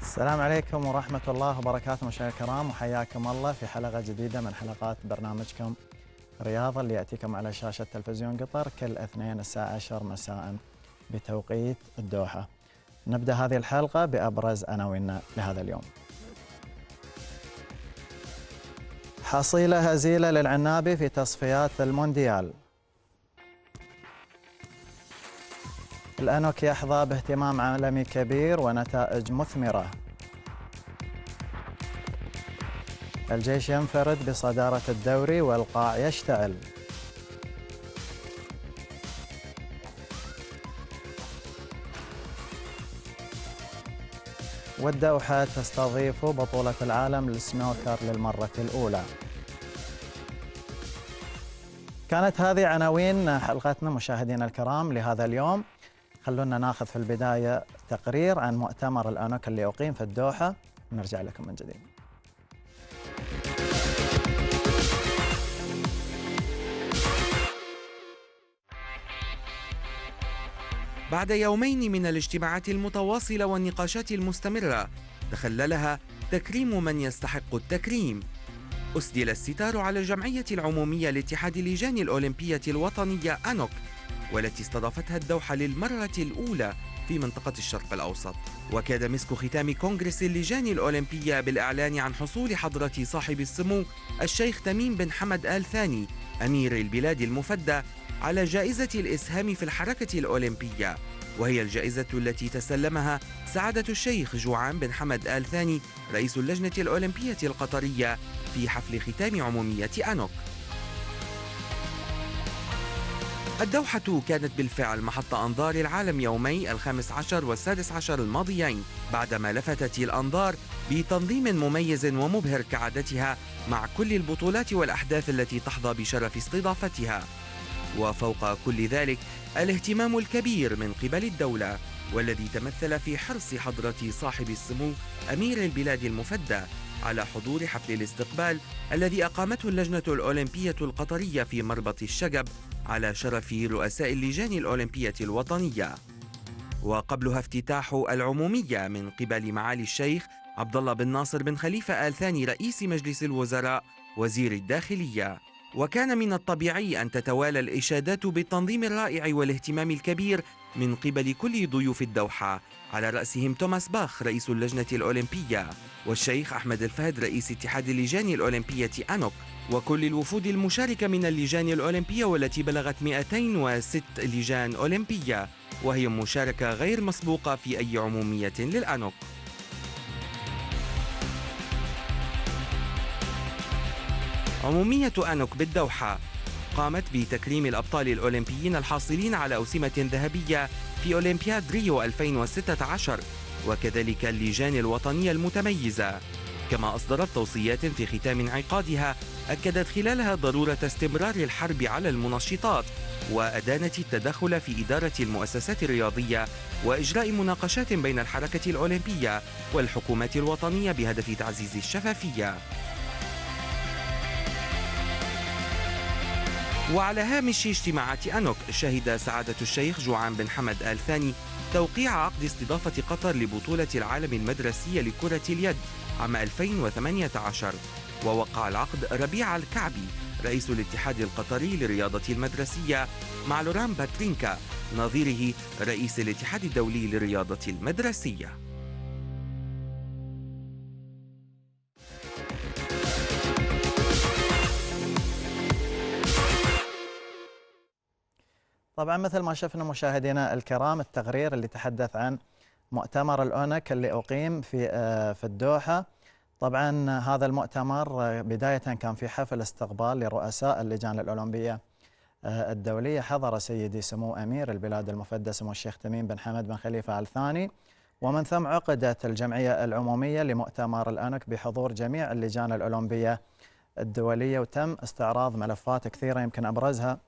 السلام عليكم ورحمة الله وبركاته مشاهدينا الكرام، وحياكم الله في حلقة جديدة من حلقات برنامجكم رياضة اللي يأتيكم على شاشة تلفزيون قطر كل اثنين الساعة 10 مساء بتوقيت الدوحة. نبدأ هذه الحلقة بأبرز عناويننا لهذا اليوم. حصيلة هزيلة للعنابي في تصفيات المونديال. الأنوك يحظى باهتمام عالمي كبير ونتائج مثمرة. الجيش ينفرد بصدارة الدوري والقاع يشتعل. والدوحة تستضيف بطولة العالم للسنوكر للمرة الأولى. كانت هذه عناوين حلقتنا مشاهدينا الكرام لهذا اليوم. خلونا ناخذ في البداية تقرير عن مؤتمر الأنوك اللي أقيم في الدوحة ونرجع لكم من جديد. بعد يومين من الاجتماعات المتواصلة والنقاشات المستمرة تخللها تكريم من يستحق التكريم، أسدل الستار على الجمعية العمومية لاتحاد اللجان الأولمبية الوطنية أنوك، والتي استضافتها الدوحة للمرة الأولى في منطقة الشرق الأوسط. وكاد مسك ختام كونغرس اللجان الأولمبية بالإعلان عن حصول حضرة صاحب السمو الشيخ تميم بن حمد آل ثاني أمير البلاد المفدى على جائزة الإسهام في الحركة الأولمبية، وهي الجائزة التي تسلمها سعادة الشيخ جوعان بن حمد آل ثاني رئيس اللجنة الأولمبية القطرية في حفل ختام عمومية أنوك. الدوحة كانت بالفعل محط أنظار العالم يومي 15 و16 الماضيين، بعدما لفتت الأنظار بتنظيم مميز ومبهر كعادتها مع كل البطولات والأحداث التي تحظى بشرف استضافتها. وفوق كل ذلك الاهتمام الكبير من قبل الدولة، والذي تمثل في حرص حضرة صاحب السمو أمير البلاد المفدى على حضور حفل الاستقبال الذي أقامته اللجنة الأولمبية القطرية في مربط الشقب على شرف رؤساء اللجان الأولمبية الوطنية، وقبلها افتتاح العمومية من قبل معالي الشيخ عبد الله بن ناصر بن خليفة آل ثاني رئيس مجلس الوزراء وزير الداخلية. وكان من الطبيعي أن تتوالى الإشادات بالتنظيم الرائع والاهتمام الكبير من قبل كل ضيوف الدوحة، على رأسهم توماس باخ رئيس اللجنة الأولمبية، والشيخ أحمد الفهد رئيس اتحاد اللجان الأولمبية أنوك، وكل الوفود المشاركة من اللجان الأولمبية والتي بلغت 206 لجان أولمبية، وهي مشاركة غير مسبوقة في أي عمومية للأنوك. عمومية أنوك بالدوحة قامت بتكريم الأبطال الأولمبيين الحاصلين على أوسمة ذهبية في أولمبياد ريو 2016، وكذلك اللجان الوطنية المتميزة، كما أصدرت توصيات في ختام انعقادها أكدت خلالها ضرورة استمرار الحرب على المنشطات، وأدانت التدخل في إدارة المؤسسات الرياضية، وإجراء مناقشات بين الحركة الأولمبية والحكومات الوطنية بهدف تعزيز الشفافية. وعلى هامش اجتماعات أنوك شهد سعادة الشيخ جوعان بن حمد آل ثاني توقيع عقد استضافة قطر لبطولة العالم المدرسية لكرة اليد عام 2018، ووقع العقد ربيع الكعبي رئيس الاتحاد القطري للرياضة المدرسية مع لوران باترينكا نظيره رئيس الاتحاد الدولي للرياضة المدرسية. طبعا مثل ما شفنا مشاهدينا الكرام التقرير اللي تحدث عن مؤتمر الأونك اللي أقيم في الدوحة. طبعا هذا المؤتمر بداية كان في حفل استقبال لرؤساء اللجان الأولمبية الدولية. حضر سيدي سمو أمير البلاد المفدى سمو الشيخ تميم بن حمد بن خليفة آل ثاني، ومن ثم عقدت الجمعية العمومية لمؤتمر الأونك بحضور جميع اللجان الأولمبية الدولية، وتم استعراض ملفات كثيرة يمكن أبرزها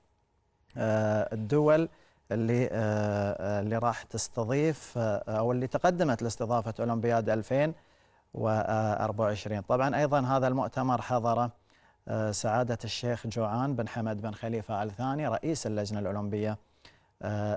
الدول اللي راح تستضيف أو اللي تقدمت لاستضافة أولمبياد 2024. طبعا أيضا هذا المؤتمر حضر سعادة الشيخ جوعان بن حمد بن خليفة آل ثاني رئيس اللجنة الأولمبية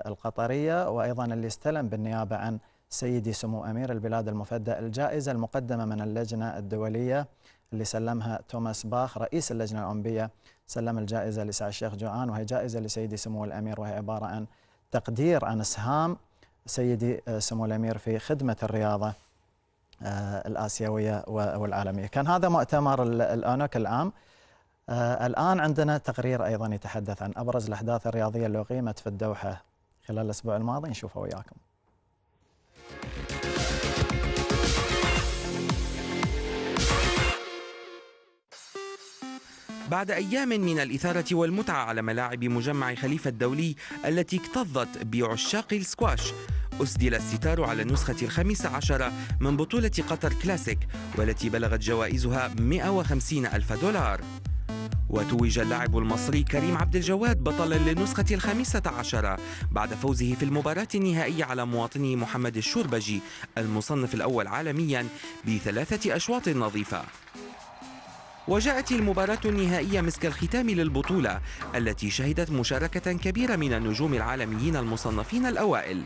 القطرية، وأيضا اللي استلم بالنيابة عن سيدي سمو أمير البلاد المفدى الجائزة المقدمة من اللجنة الدولية اللي سلمها توماس باخ رئيس اللجنة الأولمبية، سلم الجائزة لسعد الشيخ جوعان، وهي جائزة لسيدي سمو الأمير، وهي عبارة عن تقدير عن إسهام سيدي سمو الأمير في خدمة الرياضة الآسيوية والعالمية. كان هذا مؤتمر الأونك العام. الآن عندنا تقرير أيضا يتحدث عن أبرز الأحداث الرياضية اللي أقيمت في الدوحة خلال الأسبوع الماضي، نشوفه وياكم. بعد أيام من الإثارة والمتعة على ملاعب مجمع خليفة الدولي التي اكتظت بعشاق السكواش، أسدل الستار على النسخة 15 من بطولة قطر كلاسيك، والتي بلغت جوائزها 150 ألف دولار. وتوج اللاعب المصري كريم عبد الجواد بطلا للنسخة 15 بعد فوزه في المباراة النهائية على مواطنه محمد الشوربجي المصنف الأول عالميا ب3 أشواط نظيفة. وجاءت المباراة النهائية مسك الختام للبطولة التي شهدت مشاركة كبيرة من النجوم العالميين المصنفين الأوائل.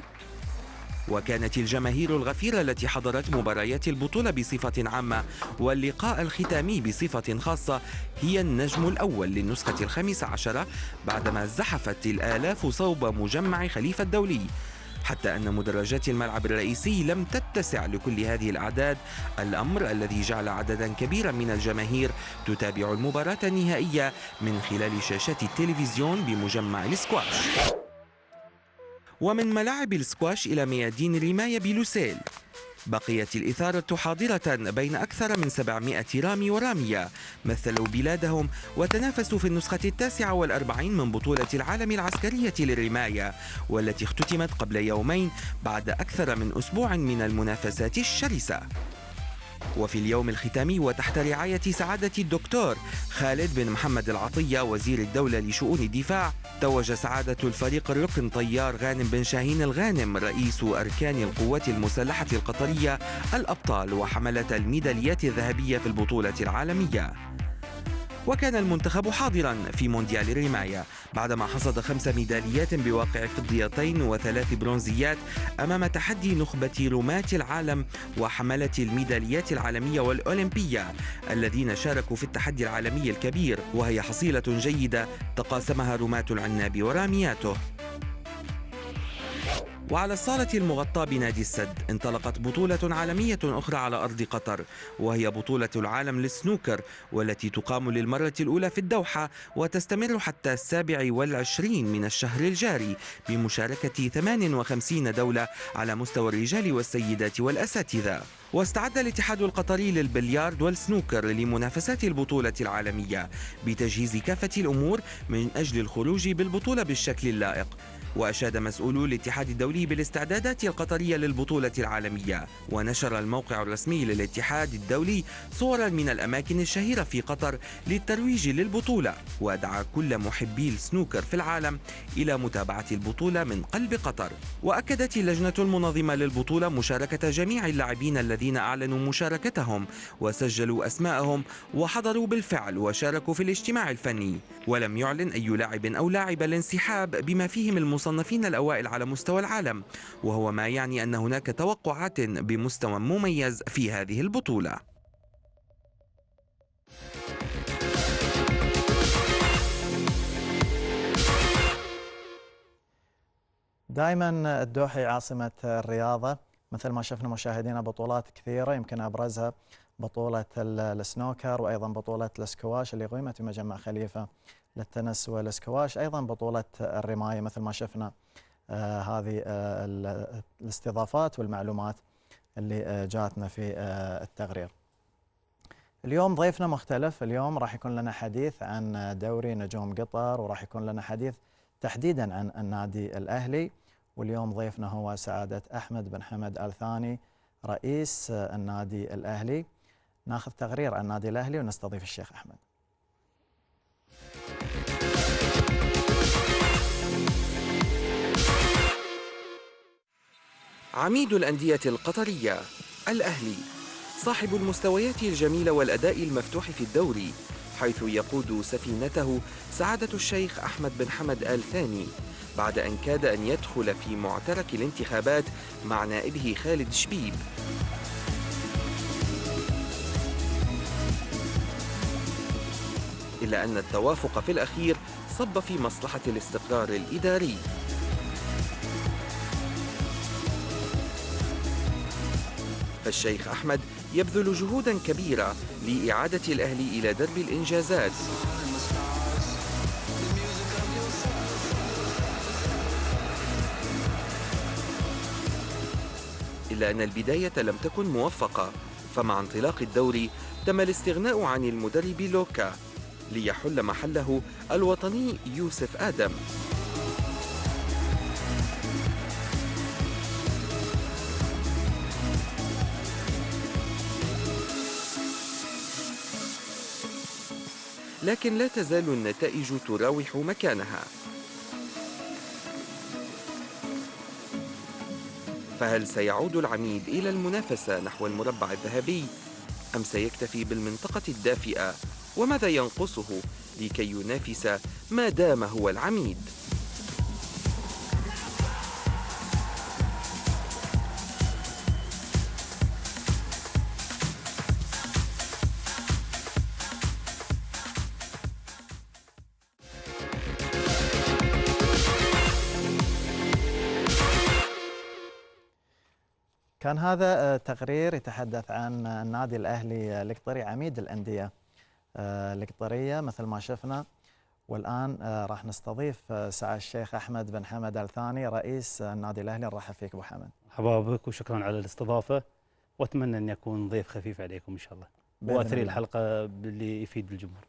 وكانت الجماهير الغفيرة التي حضرت مباريات البطولة بصفة عامة واللقاء الختامي بصفة خاصة هي النجم الأول للنسخة 15 بعدما زحفت الآلاف صوب مجمع خليفة الدولي، حتى أن مدرجات الملعب الرئيسي لم تتسع لكل هذه الأعداد، الأمر الذي جعل عددا كبيرا من الجماهير تتابع المباراة النهائية من خلال شاشات التلفزيون بمجمع السكواش. ومن ملاعب السكواش إلى ميادين الرماية بلوسيل، بقيت الإثارة حاضرة بين أكثر من 700 رامي ورامية مثلوا بلادهم وتنافسوا في النسخة 49 من بطولة العالم العسكرية للرماية، والتي اختتمت قبل يومين بعد أكثر من أسبوع من المنافسات الشرسة. وفي اليوم الختامي وتحت رعاية سعادة الدكتور خالد بن محمد العطية وزير الدولة لشؤون الدفاع، توج سعادة الفريق الركن طيار غانم بن شاهين الغانم رئيس أركان القوات المسلحة القطرية الأبطال وحملة الميداليات الذهبية في البطولة العالمية. وكان المنتخب حاضرا في مونديال الرماية بعدما حصد 5 ميداليات بواقع فضيتين و3 برونزيات أمام تحدي نخبة رماة العالم وحملة الميداليات العالمية والأولمبية الذين شاركوا في التحدي العالمي الكبير، وهي حصيلة جيدة تقاسمها رماة العناب ورامياته. وعلى الصالة المغطاة بنادي السد انطلقت بطولة عالمية أخرى على أرض قطر، وهي بطولة العالم للسنوكر، والتي تقام للمرة الأولى في الدوحة وتستمر حتى 27 من الشهر الجاري بمشاركة 58 دولة على مستوى الرجال والسيدات والأساتذة. واستعد الاتحاد القطري للبليارد والسنوكر لمنافسات البطولة العالمية بتجهيز كافة الأمور من أجل الخروج بالبطولة بالشكل اللائق. وأشاد مسؤولو الاتحاد الدولي بالاستعدادات القطرية للبطولة العالمية، ونشر الموقع الرسمي للاتحاد الدولي صورا من الأماكن الشهيرة في قطر للترويج للبطولة، ودعا كل محبي السنوكر في العالم إلى متابعة البطولة من قلب قطر. وأكدت اللجنة المنظمة للبطولة مشاركة جميع اللاعبين الذين أعلنوا مشاركتهم وسجلوا أسماءهم وحضروا بالفعل وشاركوا في الاجتماع الفني، ولم يعلن أي لاعب أو لاعبة الانسحاب بما فيهم المصنفين الأوائل على مستوى العالم، وهو ما يعني أن هناك توقعات بمستوى مميز في هذه البطولة. دائما الدوحة عاصمة الرياضة، مثل ما شفنا مشاهدينا بطولات كثيرة، يمكن أبرزها بطولة السنوكر، وأيضا بطولة السكواش اللي قيمت في مجمع خليفة للتنس والسكواش، أيضا بطولة الرماية مثل ما شفنا هذه الاستضافات والمعلومات اللي جاتنا في التقرير. اليوم ضيفنا مختلف، اليوم راح يكون لنا حديث عن دوري نجوم قطر، وراح يكون لنا حديث تحديدا عن النادي الأهلي. واليوم ضيفنا هو سعادة أحمد بن حمد آل ثاني رئيس النادي الأهلي. ناخذ تقرير عن النادي الأهلي ونستضيف الشيخ أحمد. عميد الأندية القطرية الأهلي، صاحب المستويات الجميلة والأداء المفتوح في الدوري، حيث يقود سفينته سعادة الشيخ أحمد بن حمد آل ثاني، بعد أن كاد أن يدخل في معترك الانتخابات مع نائبه خالد شبيب. إلا أن التوافق في الأخير صب في مصلحة الاستقرار الإداري. فالشيخ أحمد يبذل جهوداً كبيرة لإعادة الأهلي إلى درب الإنجازات، إلا أن البداية لم تكن موفقة، فمع انطلاق الدوري تم الاستغناء عن المدرب لوكا ليحل محله الوطني يوسف آدم. لكن لا تزال النتائج تراوح مكانها. فهل سيعود العميد إلى المنافسة نحو المربع الذهبي أم سيكتفي بالمنطقة الدافئة؟ وماذا ينقصه لكي ينافس ما دام هو العميد؟ كان هذا تقرير يتحدث عن النادي الأهلي القطري عميد الأندية القطرية مثل ما شفنا. والآن راح نستضيف سعادة الشيخ أحمد بن حمد آل ثاني رئيس النادي الأهلي. نرحب فيك أبو حمد. مرحبا بك وشكرا على الاستضافة، وأتمنى أن يكون ضيف خفيف عليكم إن شاء الله وأثري الحلقة اللي يفيد الجمهور.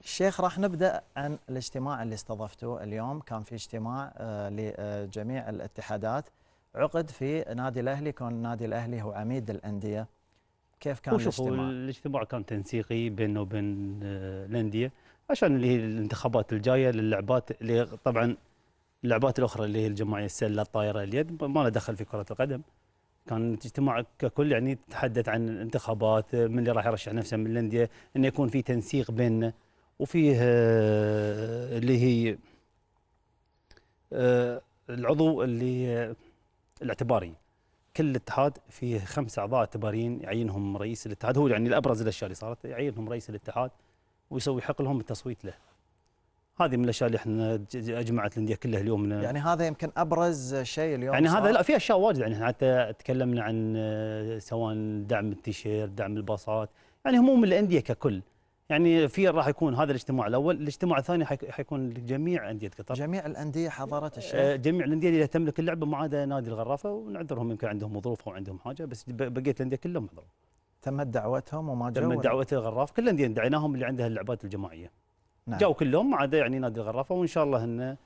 الشيخ راح نبدأ عن الاجتماع اللي استضفته اليوم. كان في اجتماع لجميع الاتحادات عقد في نادي الأهلي، كون النادي الأهلي هو عميد الأندية. كيف كان الاجتماع؟ الاجتماع كان تنسيقي بينه وبين الأندية عشان اللي هي الانتخابات الجاية للعبات اللي طبعا اللعبات الأخرى اللي هي الجماعية، السلة، الطائرة، اليد، ما له دخل في كرة القدم. كان اجتماع ككل يعني تحدث عن الانتخابات، من اللي راح يرشح نفسه من الأندية، انه يكون في تنسيق بيننا، وفيه اللي هي العضو اللي الاعتباري. كل اتحاد فيه 5 أعضاء اعتباريين يعينهم رئيس الاتحاد، هو يعني الأبرز الأشياء اللي صارت، يعينهم رئيس الاتحاد ويسوي حق لهم التصويت له. هذه من الاشياء اللي احنا اجمعت الانديه كلها اليوم. يعني هذا يمكن ابرز شيء اليوم يعني صار. هذا لا، في اشياء واجد يعني حتى تكلمنا عن سواء دعم التيشيرت، دعم الباصات، يعني هموم الانديه ككل. يعني في راح يكون هذا الاجتماع الاول، الاجتماع الثاني حيكون لجميع انديه قطر. جميع الانديه حضرت الشيخ؟ جميع الانديه اللي تملك اللعبه ما عدا نادي الغرافه، ونعذرهم يمكن عندهم ظروف او عندهم حاجه، بس بقيه الانديه كلهم حضروا. تمت دعوتهم وما جو؟ تمت دعوه الغراف، كل الانديه دعيناهم اللي عندها اللعبات الجماعيه. نعم. جاوا كلهم ما عدا يعني نادي الغرافه، وان شاء الله انه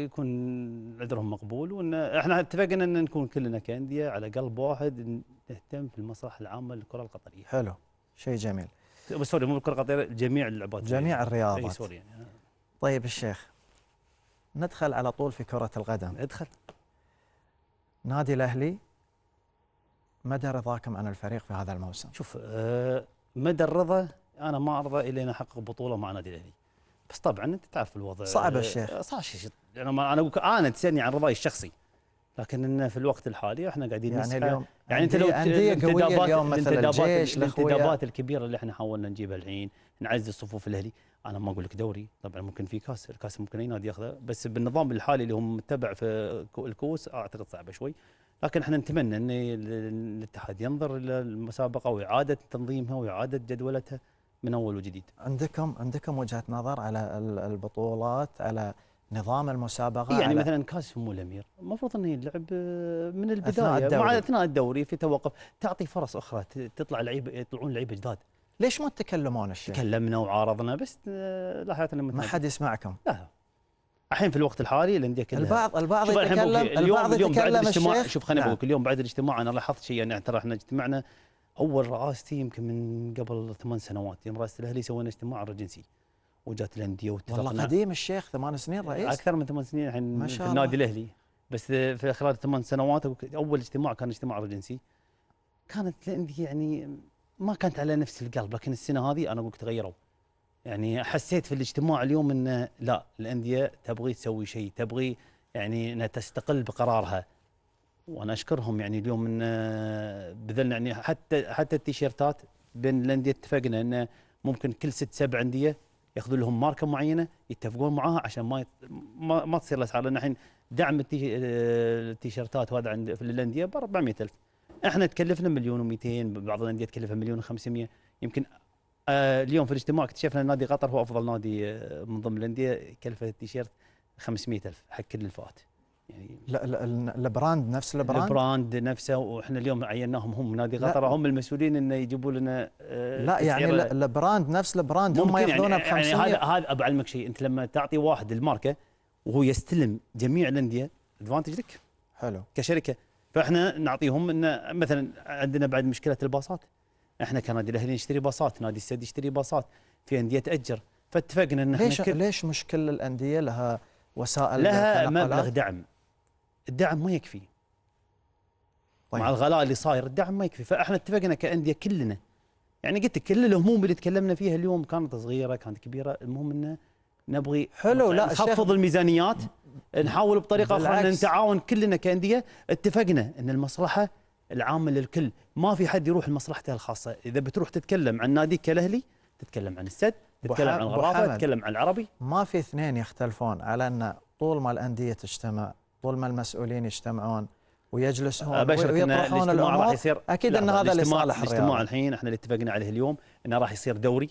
يكون عذرهم مقبول، وان احنا اتفقنا ان نكون كلنا كانديه على قلب واحد نهتم في المصلحه العامه للكره القطريه. حلو، شيء جميل. بس سوري، مو الكره القطريه، جميع اللعبات، جميع الرياضات. اي سوري يعني. طيب الشيخ، ندخل على طول في كره القدم. ادخل. نادي الاهلي، مدى رضاكم عن الفريق في هذا الموسم؟ شوف، مدى الرضا انا ما ارضى الا ان احقق بطوله مع نادي الاهلي، بس طبعا انت تعرف الوضع صعب الشيخ. صعب شيء. انا اقول انا تسالني عن رضاي الشخصي، لكن إن في الوقت الحالي احنا قاعدين يعني اليوم يعني انت لو انديه قويه اليوم مثل الجيش، الانتدابات الكبيره اللي احنا حاولنا نجيبها الحين، نعزز الصفوف الاهلي. انا ما اقول لك دوري، طبعا ممكن في كاس، الكاس ممكن اي نادي ياخذه، بس بالنظام الحالي اللي هم متبع في الكؤوس اعتقد صعبه شوي. لكن احنا نتمنى ان الاتحاد ينظر الى المسابقه واعاده تنظيمها واعاده جدولتها من اول وجديد. عندكم وجهه نظر على البطولات، على نظام المسابقه؟ يعني مثلا كاس سمو الامير المفروض انه يلعب من البدايه مع اثناء الدوري في توقف، تعطي فرص اخرى، تطلع لعيبه، يطلعون لعيبه جداد. ليش ما تتكلمون الشيخ؟ تكلمنا وعارضنا بس لاحظنا ما حد يسمعكم. لا، الحين في الوقت الحالي الانديه كلها البعض يتكلم، اليوم بعد الاجتماع. الشيخ. شوف خليني اقول لك، اليوم بعد الاجتماع انا لاحظت شيء، يعني ترى احنا اجتمعنا اول رئاستي يمكن من قبل 8 سنوات، يوم رئاسه الاهلي سوينا اجتماع رجنسي وجات الانديه واتفقنا. والله قديم الشيخ، 8 سنين رئيس. اكثر من 8 سنين الحين في النادي الاهلي، بس في خلال 8 سنوات اول اجتماع كان اجتماع رجنسي. كانت الانديه يعني ما كانت على نفس القلب، لكن السنه هذه انا اقول تغيروا. يعني حسيت في الاجتماع اليوم ان لا، الانديه تبغي تسوي شيء، تبغي يعني انها تستقل بقرارها. وانا اشكرهم يعني اليوم ان بذلنا يعني حتى التيشيرتات بين الانديه اتفقنا ان ممكن كل 6 7 انديه ياخذوا لهم ماركه معينه يتفقون معاها عشان ما تصير الاسعار، لان الحين دعم التيشيرتات وهذا عند في الانديه ب 400,000. احنا تكلفنا 1,200,000، بعض الانديه تكلفها 1,500,000 يمكن. اليوم في الاجتماع اكتشفنا ان نادي قطر هو افضل نادي من ضمن الانديه، كلفه التيشيرت 500,000 حق كل الفئات. يعني لا البراند نفس البراند نفسه، واحنا اليوم عيناهم هم نادي قطر هم المسؤولين انه يجيبوا لنا لا يعني البراند نفس البراند هم ياخذونه ب 500. يعني هذا بعلمك شيء، انت لما تعطي واحد الماركه وهو يستلم جميع الانديه ادفانتج لك. حلو. كشركه، فاحنا نعطيهم ان مثلا عندنا بعد مشكله الباصات، احنا كنادي الاهلي نشتري باصات، نادي السد يشتري باصات، في انديه تاجر، فاتفقنا ان ليش مش كل الانديه لها وسائل لها مبلغ دعم؟ الدعم ما يكفي. طيب. مع الغلاء اللي صاير الدعم ما يكفي، فاحنا اتفقنا كانديه كلنا، يعني قلت كل الهموم اللي تكلمنا فيها اليوم كانت صغيره كانت كبيره، المهم انه نبغي حلو لا نخفض الميزانيات، نحاول بطريقه اخرى ان نتعاون كلنا كانديه. اتفقنا ان المصلحه العامه للكل، ما في حد يروح لمصلحته الخاصه. اذا بتروح تتكلم عن ناديك الاهلي، تتكلم عن السد، تتكلم عن الغرافه، تتكلم عن العربي، ما في اثنين يختلفون على ان طول ما الانديه تجتمع، طول ما المسؤولين يجتمعون ويجلسون ويطرحون الامور، اكيد ان هذا لصالح الرياضه. الاجتماع الحين احنا اللي اتفقنا عليه اليوم انه راح يصير دوري،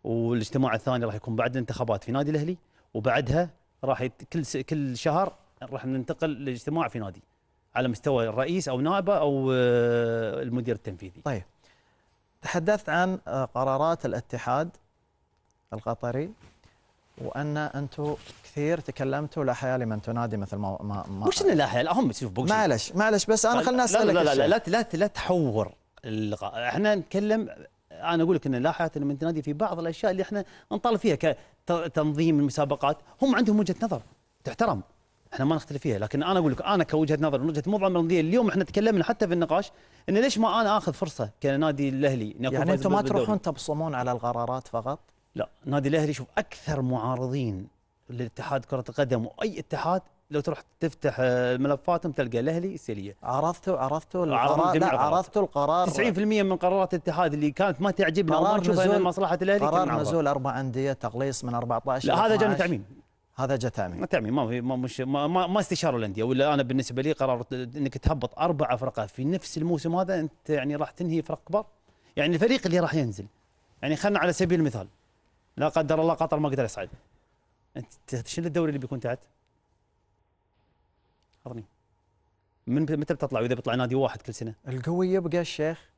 والاجتماع الثاني راح يكون بعد الانتخابات في نادي الاهلي، وبعدها راح كل شهر راح ننتقل لاجتماع في نادي على مستوى الرئيس او نائبه او المدير التنفيذي. طيب، تحدثت عن قرارات الاتحاد القطري، وان انتم كثير تكلمتوا لا حياة لمن تنادي مثل ما وش لا حياة؟ هم شوف معلش بس انا خلنا اسالك. لا تحور اللقاء، احنا نتكلم. انا اقول لك ان لا حياة لمن تنادي في بعض الاشياء اللي احنا نطالب فيها كتنظيم المسابقات، هم عندهم وجهة نظر تحترم، احنا ما نختلف فيها، لكن انا اقول لك انا كوجهة نظر من وجهة معظم الانديه اليوم احنا تكلمنا حتى في النقاش ان ليش ما انا اخذ فرصه كنادي الاهلي. يعني انتم ما تروحون تبصمون على القرارات فقط؟ لا، نادي الاهلي شوف اكثر معارضين لاتحاد كرة القدم واي اتحاد، لو تروح تفتح ملفاتهم تلقى الاهلي السيليه. عرضتوا القرار؟ لا، عرضتوا القرار. 90% من قرارات الاتحاد اللي كانت ما تعجبنا وما نشوفها لمصلحه الاهلي، قرار نزول 4 انديه، تقليص من 14. لا، هذا جانا تعميم. هذا جاء تعميم. ما استشاروا الانديه، ولا انا بالنسبه لي قرار انك تهبط 4 فرق في نفس الموسم هذا، انت يعني راح تنهي فرق كبار. يعني الفريق اللي راح ينزل، يعني خلنا على سبيل المثال لا قدر الله قطر ما قدر يصعد، انت شنو الدوري اللي بيكون تحت؟ حضرني من متى بتطلع؟ واذا بيطلع نادي واحد كل سنه القوي يبقى الشيخ.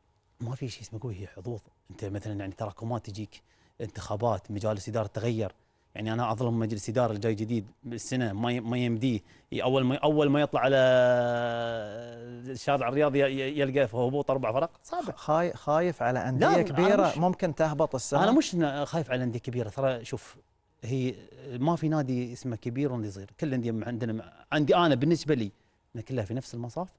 ما في شيء اسمه قوي، هي حظوظ. انت مثلا يعني تراكمات تجيك، انتخابات، مجالس اداره تغير. يعني انا اظلم مجلس اداره الجاي جديد السنه ما يمديه، اول ما يطلع على الشارع الرياضي يلقى في هبوط 4 فرق صعبه. خايف على انديه كبيره ممكن تهبط السنه؟ انا مش خايف على انديه كبيره، ترى شوف هي ما في نادي اسمه كبير ونادي صغير، كل الانديه عندي انا بالنسبه لي ان كلها في نفس المصاف.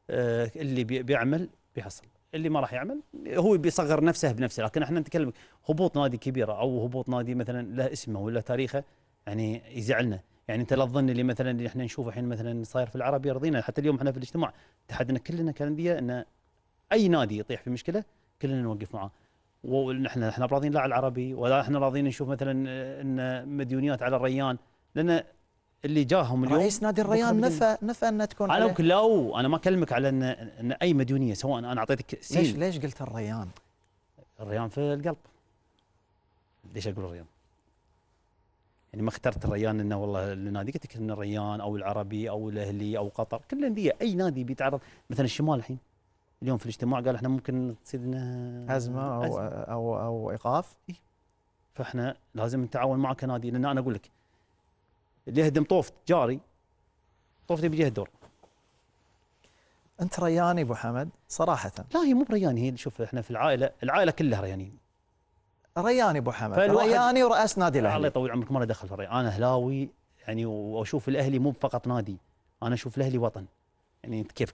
اللي بيعمل بيحصل، اللي ما راح يعمل هو بيصغر نفسه بنفسه. لكن احنا نتكلم هبوط نادي كبيره او هبوط نادي مثلا له اسمه ولا تاريخه، يعني يزعلنا. يعني انت لا تظن اللي مثلا اللي احنا نشوفه الحين مثلا صاير في العربي يرضينا. حتى اليوم احنا في الاجتماع اتحدنا كلنا كانديه ان اي نادي يطيح في مشكله كلنا نوقف معاه. ونحن راضيين لا على العربي ولا احنا راضيين نشوف مثلا ان مديونيات على الريان، لان اللي جاهم اليوم رئيس نادي الريان نفى ان تكون عليه. انا ما اكلمك على ان اي مديونيه، سواء انا اعطيتك سين. ليش قلت الريان؟ الريان في القلب. ليش اقول الريان؟ يعني ما اخترت الريان انه والله النادي، قلت لك ان الريان او العربي او الاهلي او قطر، كل الانديه اي نادي بيتعرض. مثلا الشمال الحين اليوم في الاجتماع قال احنا ممكن تصير لنا ازمه او ايقاف. فاحنا لازم نتعاون معك كنادي، لان انا اقول لك اللي يهدم طوف جاري طوفتي بيجيه الدور. انت رياني ابو حمد صراحه؟ لا، هي مو برياني، هي شوف احنا في العائله كلها ريانيين. رياني ابو حمد، رياني ورئيس نادي الاهلي. الله يطول عمرك، ما له دخل في الريان. انا اهلاوي يعني، واشوف الاهلي مو فقط نادي، انا اشوف الاهلي وطن. يعني انت كيف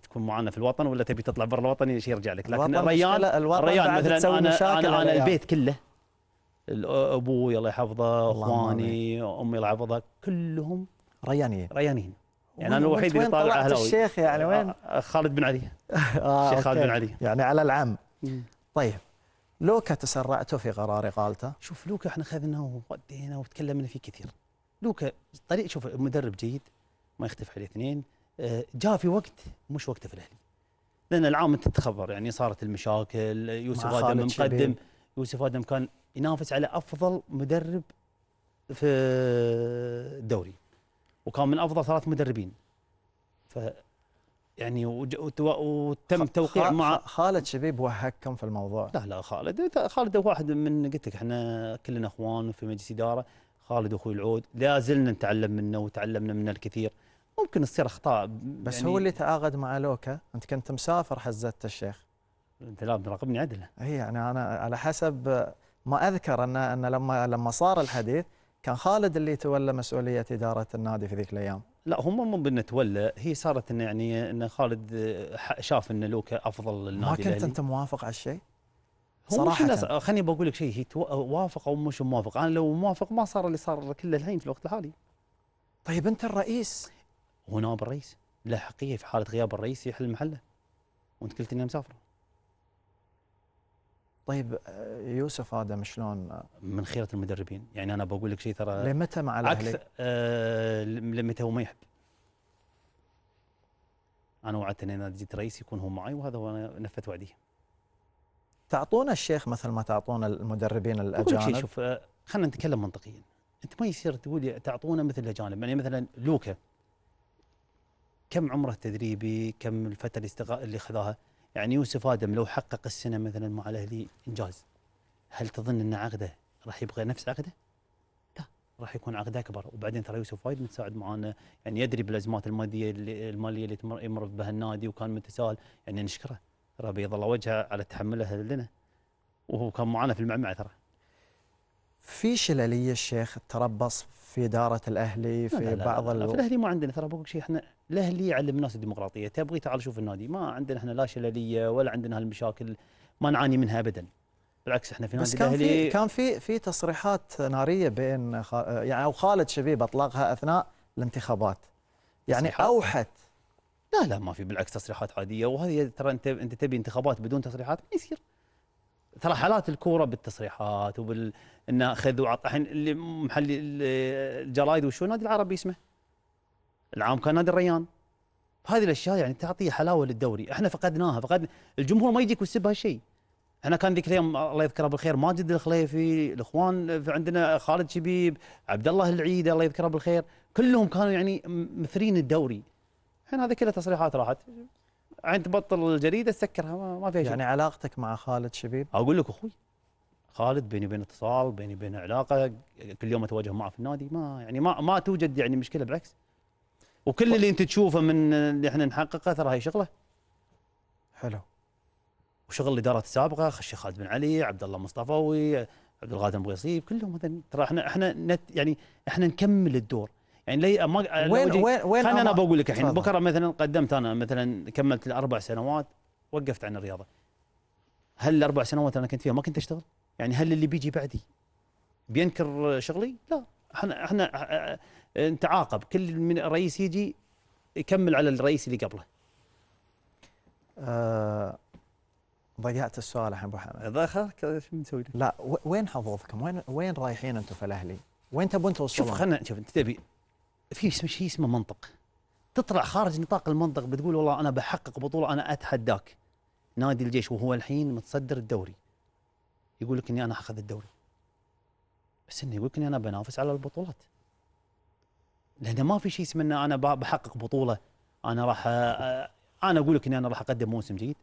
تكون معنا في الوطن ولا تبي تطلع برا الوطن شيء يرجع لك. لكن الريان مثلا انا البيت كله ابوي الله يحفظه، اللهم اخواني، امي الله يحفظها، كلهم ريانيين. ريانيين. يعني انا وانت الوحيد اللي وين طالع طلعت اهلاوي. الشيخ يعني وين؟ خالد بن علي. الشيخ خالد بن اوكي، علي. يعني على العم. طيب لوكا تسرعتوا في قرار اقالته؟ شوف لوكا احنا اخذناه وودينا وتكلمنا فيه كثير. لوكا طريق، شوف مدرب جيد ما يختلف عليه اثنين. جاء في وقت مش وقته في الاهلي، لان العام انت تتخبر يعني صارت المشاكل. يوسف ادم مقدم، يوسف ادم كان ينافس على افضل مدرب في الدوري، وكان من افضل 3 مدربين. ف يعني وتم توقيع مع خالد شبيب وهكم في الموضوع؟ لا خالد واحد من، قلت لك احنا كلنا اخوان في مجلس اداره. خالد اخوي العود، لا زلنا نتعلم منه وتعلمنا منه الكثير. ممكن تصير اخطاء بس يعني هو اللي تعاقد مع لوكا، انت كنت مسافر حزت الشيخ. انت لا مراقبني عدل. اي يعني انا على حسب ما اذكر ان لما صار الحديث كان خالد اللي تولى مسؤوليه اداره النادي في ذيك الايام. لا هم مو بنتولى، هي صارت ان يعني ان خالد شاف ان لوكا افضل النادي. ما كنت انت موافق على الشيء؟ صراحه خليني بقول لك شيء، هي وافق او مش موافق. انا لو موافق ما صار اللي صار كله الحين في الوقت الحالي. طيب انت الرئيس. هو نائب الرئيس له حقيه في حاله غياب الرئيس يحل محله، وانت قلت اني مسافر. طيب يوسف ادم شلون؟ من خيره المدربين، يعني انا بقول لك شيء ترى. لمتى مع الاهلي؟ لمتى هو ما يحب. انا وعدت ان اذا جيت رئيس يكون هو معي، وهذا هو انا نفذت وعدي. تعطونا الشيخ مثل ما تعطون المدربين الاجانب؟ شوف خلينا نتكلم منطقيا. انت ما يصير تقول لي تعطونا مثل الاجانب. يعني مثلا لوكا كم عمره التدريبي، كم الفتره اللي خذاها. يعني يوسف ادم لو حقق السنه مثلا مع الاهلي انجاز، هل تظن ان عقده راح يبغى نفس عقده؟ لا، راح يكون عقده اكبر. وبعدين ترى يوسف وايد متساعد معانا، يعني يدري بالازمات الماليه اللي يمر بها النادي، وكان متساهل. يعني نشكره، ترى بيض الله وجهه على تحمله لنا، وهو كان معنا في المعمعة. ترى في شلاليه الشيخ تربص في اداره الاهلي في بعض لا في الاهلي ما عندنا. ترى بقول شيء، احنا الاهلي يعلم الناس الديمقراطيه. تبغي تعال شوف النادي، ما عندنا احنا لا شلاليه ولا عندنا هالمشاكل، ما نعاني منها ابدا. بالعكس احنا في نادي الاهلي. بس كان في تصريحات ناريه بين يعني او خالد شبيب اطلقها اثناء الانتخابات، يعني اوحت. لا ما في، بالعكس تصريحات عاديه. وهذه ترى انت تبي انتخابات بدون تصريحات ما يصير. ترى حالات الكوره بالتصريحات ان اخذ وعطى. الحين اللي محل الجرايد وشو النادي العربي اسمه العام كان نادي الريان. هذه الاشياء يعني تعطي حلاوه للدوري. احنا فقدناها. الجمهور ما يجيك ويسب هالشيء. احنا كان ذيك اليوم الله يذكره بالخير ماجد الخليفي، الاخوان في عندنا خالد شبيب، عبد الله العيد الله يذكره بالخير، كلهم كانوا يعني مثرين الدوري. الحين هذه كلها تصريحات راحت. عين تبطل الجريده تسكرها، ما فيها شيء. يعني علاقتك مع خالد شبيب؟ اقول لك اخوي خالد، بيني وبين اتصال، بيني وبين علاقه، كل يوم اتواجه معه في النادي. ما توجد يعني مشكله، بالعكس. وكل اللي انت تشوفه من اللي احنا نحققه ترى هي شغله. حلو. وشغل الادارات السابقه، خشي خالد بن علي، عبد الله مصطفاوي، عبد القادر بويصيب، كلهم هذا. ترى احنا يعني احنا نكمل الدور. يعني لي ما وين خليني انا بقول لك الحين بكره مثلا قدمت انا مثلا كملت ال4 سنوات وقفت عن الرياضه. هل ال4 سنوات انا كنت فيها ما كنت اشتغل؟ يعني هل اللي بيجي بعدي بينكر شغلي؟ لا، احنا نتعاقب. كل من رئيس يجي يكمل على الرئيس اللي قبله. ضيعت السؤال الحين ابو حمد. ذاخر شو نسوي؟ لا، وين حظوظكم؟ وين رايحين انتم في الاهلي؟ وين تبون توصلون؟ شوف خلينا شوف، انت تبي في شيء اسمه منطق. تطلع خارج نطاق المنطق، بتقول والله انا بحقق بطوله، انا اتحداك. نادي الجيش وهو الحين متصدر الدوري يقول لك اني انا اخذ الدوري، بس اني يقول لك اني انا بنافس على البطولات. لان ما في شيء اسمه ان انا بحقق بطوله. انا راح انا اقول لك اني انا راح اقدم موسم جيد.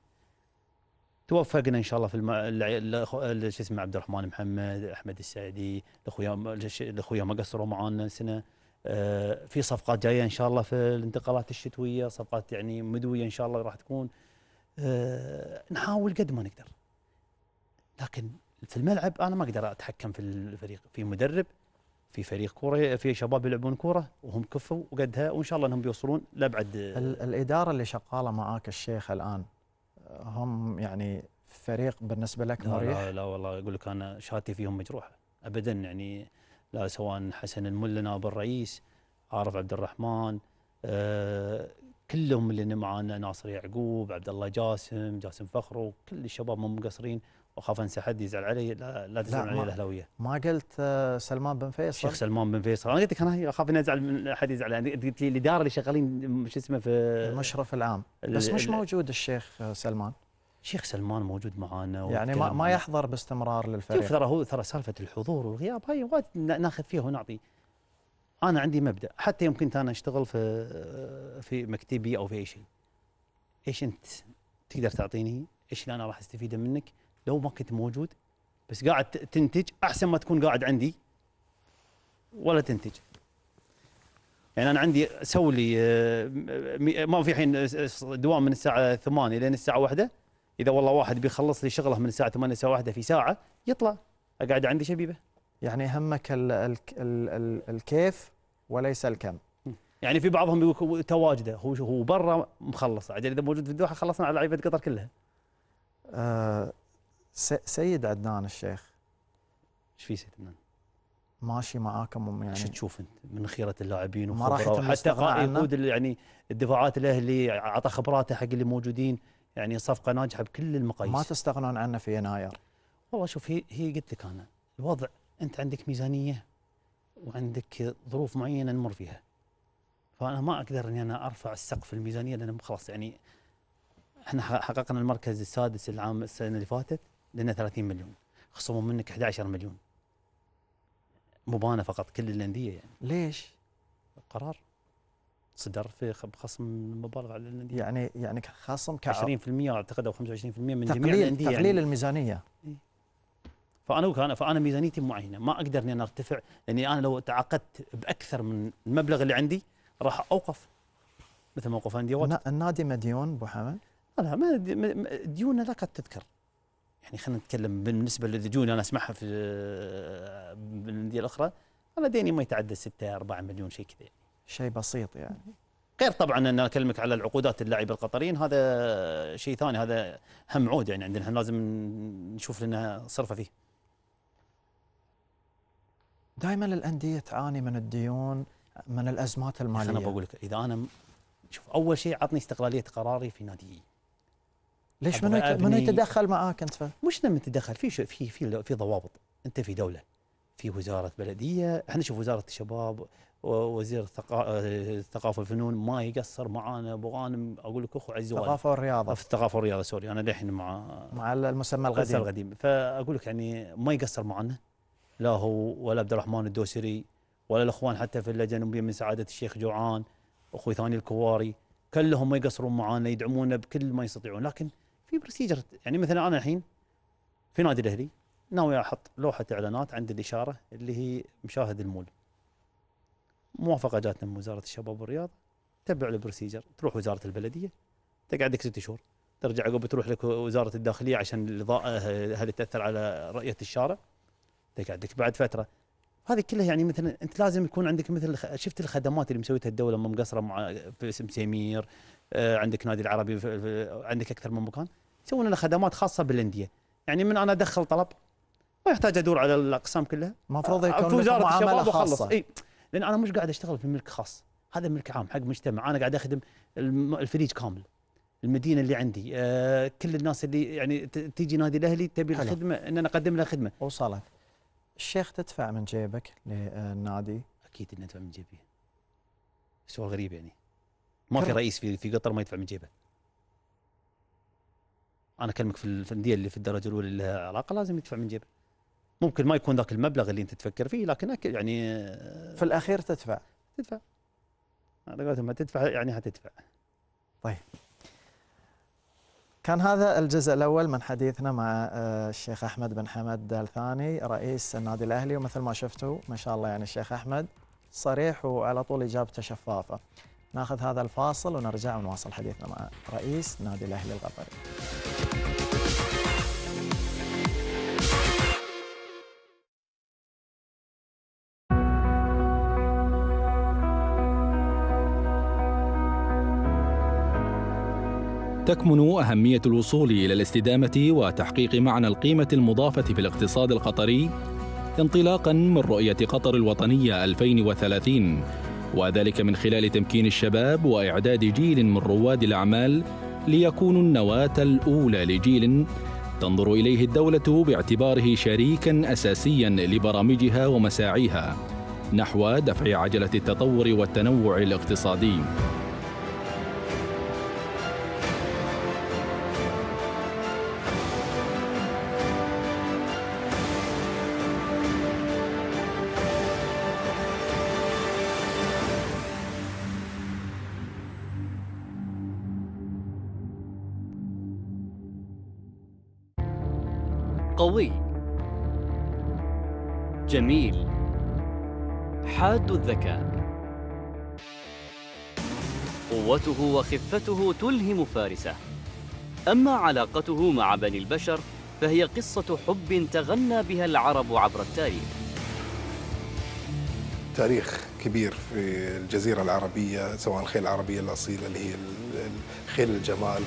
توفقنا ان شاء الله في شو اسمه عبد الرحمن محمد، احمد السعدي، الاخويا ما قصروا معانا سنه. في صفقات جايه ان شاء الله في الانتقالات الشتويه، صفقات يعني مدويه ان شاء الله راح تكون. نحاول قد ما نقدر، لكن في الملعب انا ما اقدر اتحكم في الفريق. في مدرب، في فريق كوره، في شباب يلعبون كوره وهم كفوا وقدها، وان شاء الله انهم بيوصلون لابعد. الاداره اللي شغاله معاك الشيخ الان هم يعني فريق بالنسبه لك مريح؟ لا والله اقول لك انا شهادتي فيهم مجروحه. ابدا يعني، لا سواء حسن الملا نائب الرئيس، عارف عبد الرحمن، كلهم اللي معانا، ناصر يعقوب، عبد الله جاسم فخرو، كل الشباب مو مقصرين. واخاف انسى حد يزعل علي، لا تزعلون علي الاهلاويه. ما قلت سلمان بن فيصل؟ الشيخ سلمان بن فيصل، انا قلت لك انا اخاف اني ازعل من حد يزعل، يعني قلت لي الاداره اللي شغالين شو اسمه في المشرف العام، بس مش موجود الشيخ سلمان. الشيخ سلمان موجود معانا يعني ما يحضر باستمرار للفريق. شوف ترى سالفه الحضور والغياب هاي وايد ناخذ فيها ونعطي. انا عندي مبدا، حتى يوم كنت انا اشتغل في مكتبي او في اي شيء، ايش انت تقدر تعطيني؟ ايش اللي انا راح استفيده منك لو ما كنت موجود؟ بس قاعد تنتج احسن ما تكون قاعد عندي ولا تنتج. يعني انا عندي اسوي لي ما في حين دوام من الساعه 8 لين الساعه 1. اذا والله واحد بيخلص لي شغله من الساعه 8 للساعه 1 في ساعه، يطلع اقعد عندي شبيبه. يعني همك الكيف وليس الكم. يعني في بعضهم بيقول تواجده، هو برا مخلص، عجل اذا موجود في الدوحه خلصنا على لعيبه قطر كلها. سيد عدنان الشيخ، ايش في سيد عدنان؟ ماشي معاكم يعني؟ ايش تشوف انت من خيره اللاعبين وخبره، وحتى يقود يعني الدفاعات الاهلي، عطى خبراته حق اللي موجودين، يعني صفقه ناجحه بكل المقاييس. ما تستغنون عنه في يناير؟ والله شوف، هي قلت لك انا الوضع، انت عندك ميزانيه وعندك ظروف معينه نمر فيها، فانا ما اقدر اني انا ارفع السقف الميزانيه، لان خلاص يعني احنا حققنا المركز السادس السنه اللي فاتت، لنا 30 مليون، خصموا منك 11 مليون، مو انا فقط، كل الانديه يعني. ليش؟ قرار صدر في بخصم المبالغ على الانديه، يعني خصم 20% اعتقد او 25% من جميع الانديه، تقليل يعني الميزانيه. فانا ميزانيتي معينه، ما اقدر اني انا ارتفع، لاني انا لو تعاقدت باكثر من المبلغ اللي عندي راح اوقف مثل موقف انديه واجد. النادي مديون ابو حمد؟ لا، ما ديوننا لا قد تذكر، يعني خلينا نتكلم بالنسبه للديون انا اسمعها في الانديه الاخرى، انا ديني ما يتعدى 4 مليون شيء كذا، شيء بسيط يعني. غير طبعا ان اكلمك على العقودات اللاعبين القطريين، هذا شيء ثاني، هذا هم عود يعني عندنا، لازم نشوف لنا صرفه فيه. دائما الانديه تعاني من الديون، من الازمات الماليه. انا بقول لك، اذا انا شوف، اول شيء عطني استقلاليه قراري في ناديي. ليش من يتدخل معاك انت؟ مش لما تتدخل في ضوابط، انت في دوله، في وزاره بلديه، احنا نشوف وزاره الشباب ووزير الثقافه والفنون ما يقصر معانا ابو غانم، اقول لك اخو عز وجل. الثقافه والرياضه. في الثقافه والرياضه، سوري، انا للحين مع المسمى القديم. فاقول لك يعني ما يقصر معنا، لا هو ولا عبد الرحمن الدوسري ولا الاخوان حتى في اللجنه الأولمبية من سعاده الشيخ جوعان، اخوي ثاني الكواري، كلهم ما يقصرون معنا، يدعمونا بكل ما يستطيعون، لكن في بروسيجر. يعني مثلا انا الحين في نادي الاهلي ناوي احط لوحه اعلانات عند الاشاره اللي هي مشاهد المول، موافقه جاتنا من وزاره الشباب والرياضه، تبع البروسيجر، تروح وزاره البلديه تقعدك 6 شهور، ترجع عقب تروح لك وزاره الداخليه عشان الاضاءه هل تاثر على رؤيه الشارع، تقعدك بعد فتره. هذه كلها يعني مثلا انت لازم يكون عندك مثل شفت الخدمات اللي مسويتها الدوله مقصره مع في اسم سمير، عندك نادي العربي، عندك اكثر من مكان يسوون لنا خدمات خاصه بالانديه، يعني من انا ادخل طلب ما يحتاج ادور على الاقسام كلها، المفروض يكون لك معامله خاصه. اي، لان انا مش قاعد اشتغل في ملك خاص، هذا ملك عام حق مجتمع، انا قاعد اخدم الفريق كامل، المدينه اللي عندي، كل الناس اللي يعني تيجي نادي الاهلي تبي الخدمه ان انا اقدم لها خدمه. وصلت. الشيخ تدفع من جيبك للنادي؟ اكيد اني ادفع من جيبي. سؤال غريب يعني، ما في رئيس في قطر ما يدفع من جيبه. انا اكلمك في الانديه اللي في الدرجه الاولى اللي لها علاقه لازم يدفع من جيبه. ممكن ما يكون ذاك المبلغ اللي انت تفكر فيه، لكن يعني في الاخير تدفع. انا قلت ما تدفع يعني هتدفع. طيب، كان هذا الجزء الأول من حديثنا مع الشيخ أحمد بن حمد الثاني رئيس النادي الأهلي، ومثل ما شفتوا ما شاء الله يعني الشيخ أحمد صريح وعلى طول إجابته شفافة. ناخذ هذا الفاصل ونرجع ونواصل حديثنا مع رئيس نادي الأهلي القطري. تكمن أهمية الوصول إلى الاستدامة وتحقيق معنى القيمة المضافة في الاقتصاد القطري انطلاقا من رؤية قطر الوطنية 2030، وذلك من خلال تمكين الشباب وإعداد جيل من رواد الأعمال ليكونوا النواة الأولى لجيل تنظر إليه الدولة باعتباره شريكا أساسيا لبرامجها ومساعيها نحو دفع عجلة التطور والتنوع الاقتصادي. قوي، جميل، حاد الذكاء، قوته وخفته تلهم فارسه. أما علاقته مع بني البشر فهي قصة حب تغنى بها العرب عبر التاريخ. تاريخ كبير في الجزيرة العربية، سواء الخيل العربية الأصيلة اللي هي خيل الجمال.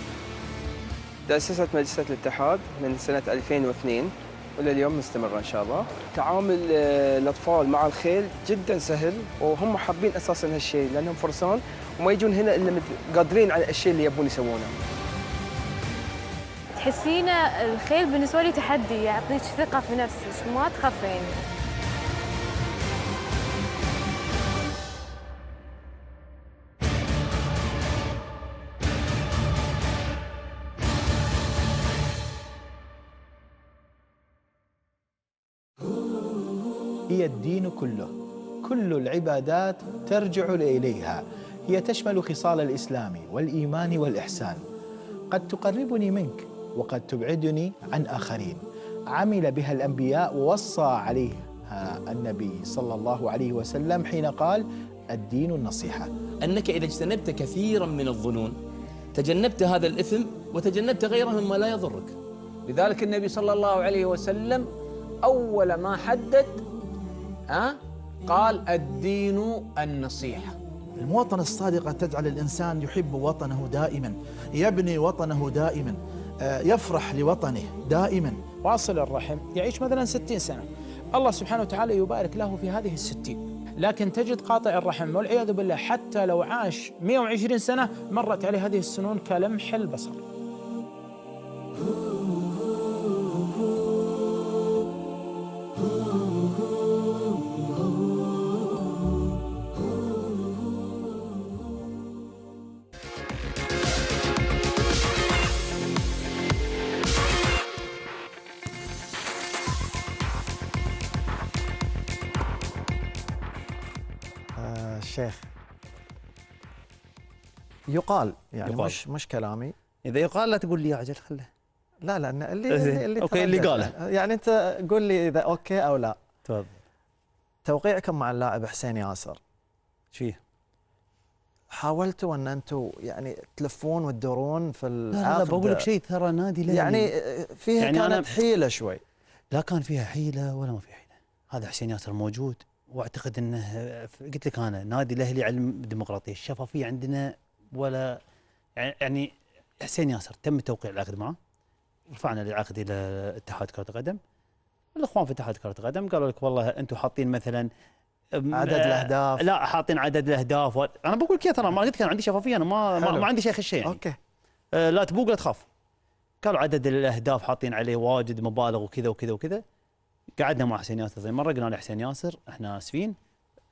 تأسست مجلسة الاتحاد من سنة 2002 وإلى اليوم مستمرة إن شاء الله. تعامل الأطفال مع الخيل جدا سهل، وهم حابين أساسا هالشيء لأنهم فرسان وما يجون هنا إلا قادرين على الشيء اللي يبون يسوونه. تحسين الخيل بالنسبة لي تحدي، يعطيك ثقة في نفسك، ما تخافين. هي الدين كله، كل العبادات ترجع إليها. هي تشمل خصال الإسلام والإيمان والإحسان، قد تقربني منك وقد تبعدني عن آخرين. عمل بها الأنبياء ووصى عليها النبي صلى الله عليه وسلم حين قال: الدين النصيحة. أنك إذا اجتنبت كثيرا من الظنون تجنبت هذا الإثم وتجنبت غيره مما لا يضرك. لذلك النبي صلى الله عليه وسلم أول ما حدد قال: الدين النصيحة. المواطنة الصادقة تجعل الإنسان يحب وطنه دائما، يبني وطنه دائما، يفرح لوطنه دائما. واصل الرحم يعيش مثلا 60 سنة، الله سبحانه وتعالى يبارك له في هذه ال60، لكن تجد قاطع الرحم والعياذ بالله حتى لو عاش 120 سنة مرت عليه هذه السنون كلمح البصر. شيخ، يقال يعني يقال. مش كلامي. اذا يقال لا تقول لي يا عجل، خله. لا اللي اوكي اللي قاله، يعني انت قول لي اذا اوكي او لا. تفضل. توقيعكم مع اللاعب حسين ياسر، فيه حاولتوا ان انتم يعني تلفون وتدورون في العقد؟ لا بقول لك شيء، ترى نادي الاهلي يعني فيها يعني كانت حيله شوي. لا كان فيها حيله ولا ما في حيله. هذا حسين ياسر موجود، واعتقد انه قلت لك انا نادي الاهلي علم الديمقراطيه، الشفافيه عندنا ولا يعني حسين ياسر تم توقيع العقد معه، رفعنا العقد الى اتحاد كره القدم. الاخوان في اتحاد كره القدم قالوا لك والله انتم حاطين مثلا عدد الاهداف، لا حاطين عدد الاهداف انا بقول لك ترى ما قلت لك انا عندي شفافيه، انا ما عندي شيء خشيه يعني. اوكي لا تبوق لا تخاف. قالوا عدد الاهداف حاطين عليه واجد مبالغ وكذا وكذا وكذا. قعدنا مع حسين ياسر زي مره، قلنا له حسين ياسر احنا اسفين،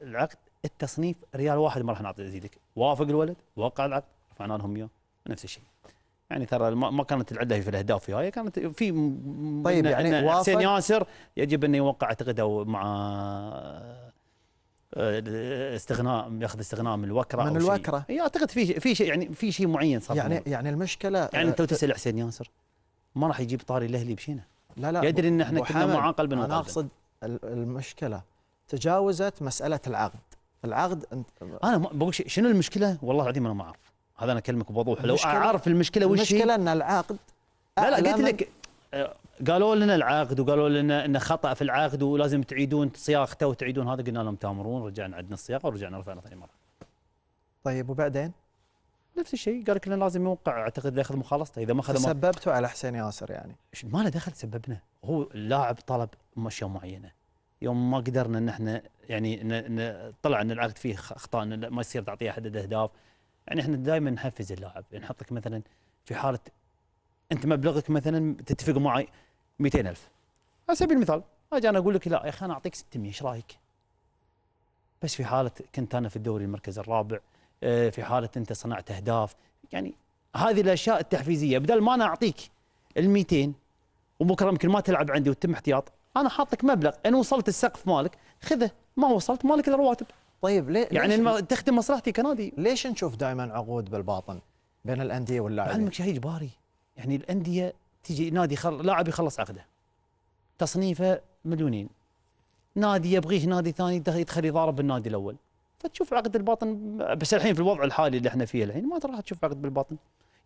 العقد التصنيف ريال واحد ما راح نعطي ازيدك. وافق الولد، وقع العقد، رفعنا لهم اياه نفس الشيء. يعني ترى ما كانت العله في الاهداف، في هاي كانت في طيب يعني حسين ياسر يجب انه يوقع اعتقد او مع استغناء، ياخذ استغناء من الوكره من الوكره. اي اعتقد في شيء يعني في شيء معين صار. يعني المشكله يعني انت لو تسال حسين ياسر ما راح يجيب طاري الاهلي بشينه. لا يدري ان احنا كنا معاه قلبا وقلبا. انا اقصد المشكله تجاوزت مساله العقد انا بقول شنو المشكله، والله العظيم انا ما اعرف. هذا انا اكلمك بوضوح، لو اعرف المشكله وش هي. المشكله ان العقد لا قلت لك قالوا لنا العقد وقالوا لنا انه خطا في العقد ولازم تعيدون صياغته وتعيدون هذا، قلنا لهم تامرون، رجعنا عدنا الصياغه ورجعنا رفعنا ثاني مره. طيب وبعدين؟ نفس الشيء، قال لك لنا لازم يوقع، اعتقد ياخذ مخالصته، اذا ما اخذ سببتوا على حسين ياسر يعني؟ ما له دخل، سببنا. هو اللاعب طلب اشياء معينه، يوم ما قدرنا ان احنا يعني طلع ان العقد فيه اخطاء، ان ما يصير تعطيه عدد اهداف. يعني احنا دائما نحفز اللاعب، يعني نحطك مثلا في حاله انت مبلغك مثلا تتفق معي 200,000 على سبيل المثال، اجي انا اقول لك لا يا اخي انا اعطيك 600، ايش رايك؟ بس في حاله كنت انا في الدوري المركز الرابع، في حاله انت صنعت اهداف، يعني هذه الاشياء التحفيزيه، بدل ما انا اعطيك ال 200 وبكره يمكن ما تلعب عندي وتتم احتياط، انا حاطك مبلغ ان وصلت السقف مالك خذه، ما وصلت مالك الرواتب. طيب ليه يعني تخدم مصلحتي كنادي. ليش نشوف دائما عقود بالباطن بين الانديه واللاعبين؟ علمك شيء اجباري، يعني الانديه تيجي نادي لاعب يخلص عقده تصنيفه مليونين، نادي يبغيه نادي ثاني يدخل يضارب بالنادي الاول، فتشوف عقد الباطن. بس الحين في الوضع الحالي اللي احنا فيه الحين ما راح تشوف عقد بالباطن.